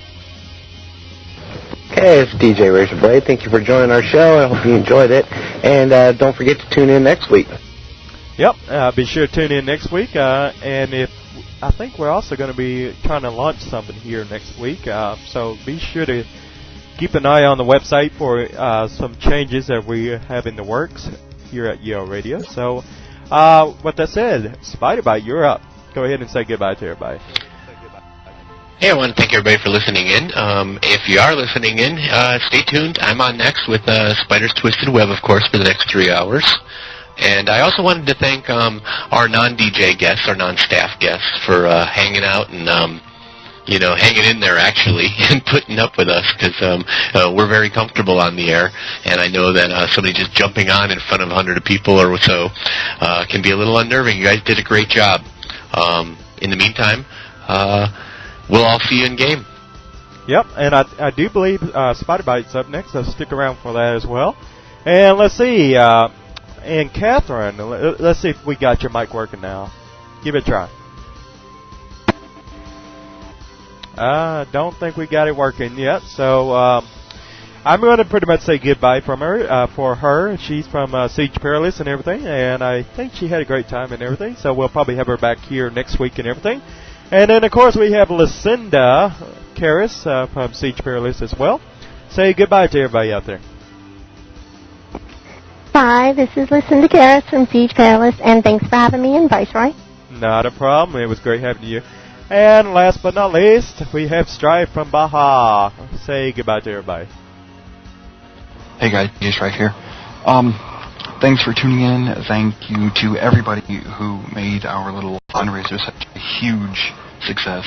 S6: Hey, it's DJ Razorblade. Thank you for joining our show. I hope you enjoyed it. And don't forget to tune in next week.
S1: Yep, be sure to tune in next week. And I think we're also going to be trying to launch something here next week. So be sure to keep an eye on the website for some changes that we have in the works here at UORadio. So, with that said, Spider-Bite, you're up. Go ahead and say goodbye to everybody.
S4: Hey, I want to thank everybody for listening in. If you are listening in, stay tuned. I'm on next with Spider's Twisted Web, of course, for the next 3 hours. And I also wanted to thank our non-DJ guests, our non-staff guests, for hanging out and hanging in there, actually, and putting up with us, because we're very comfortable on the air, and I know that somebody just jumping on in front of 100 people or so can be a little unnerving. You guys did a great job. In the meantime, we'll all see you in game.
S1: Yep, and I do believe Spider Bite's up next, so stick around for that as well. And let's see, and Catherine, let's see if we got your mic working now. Give it a try. Don't think we got it working yet, so I'm going to pretty much say goodbye from her, for her. She's from Siege Perilous and everything, and I think she had a great time and everything, so we'll probably have her back here next week and everything. And then, of course, we have Lucinda Karras from Siege Perilous as well. Say goodbye to everybody out there.
S7: Hi, this is Lucinda Karras from Siege Perilous, and thanks for having me in, Viceroy.
S1: Not a problem. It was great having you. And last but not least, we have Strife from Baja. Say goodbye to everybody.
S8: Hey guys, Strife here. Thanks for tuning in. Thank you to everybody who made our little fundraiser such a huge success.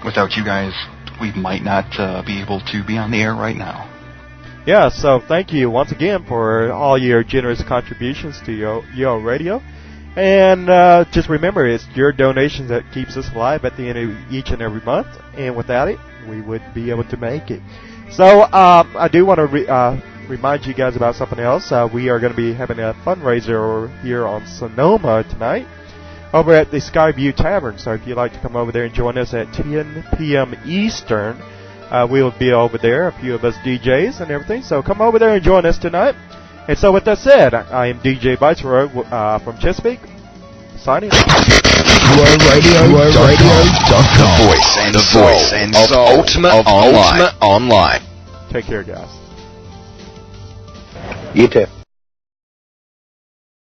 S8: Without you guys, we might not be able to be on the air right now.
S1: Yeah, so thank you once again for all your generous contributions to UORadio. And just remember, it's your donations that keeps us alive at the end of each and every month. And without it, we wouldn't be able to make it. So I do want to remind you guys about something else. We are going to be having a fundraiser here on Sonoma tonight over at the Skyview Tavern. So if you'd like to come over there and join us at 10 p.m. Eastern, we'll be over there, a few of us DJs and everything. So come over there and join us tonight. And so with that said, I am DJ Viceroy from Chesapeake, signing off.
S10: UORadio.com. The voice and soul of Ultimate Online.
S1: Take care, guys.
S6: You too.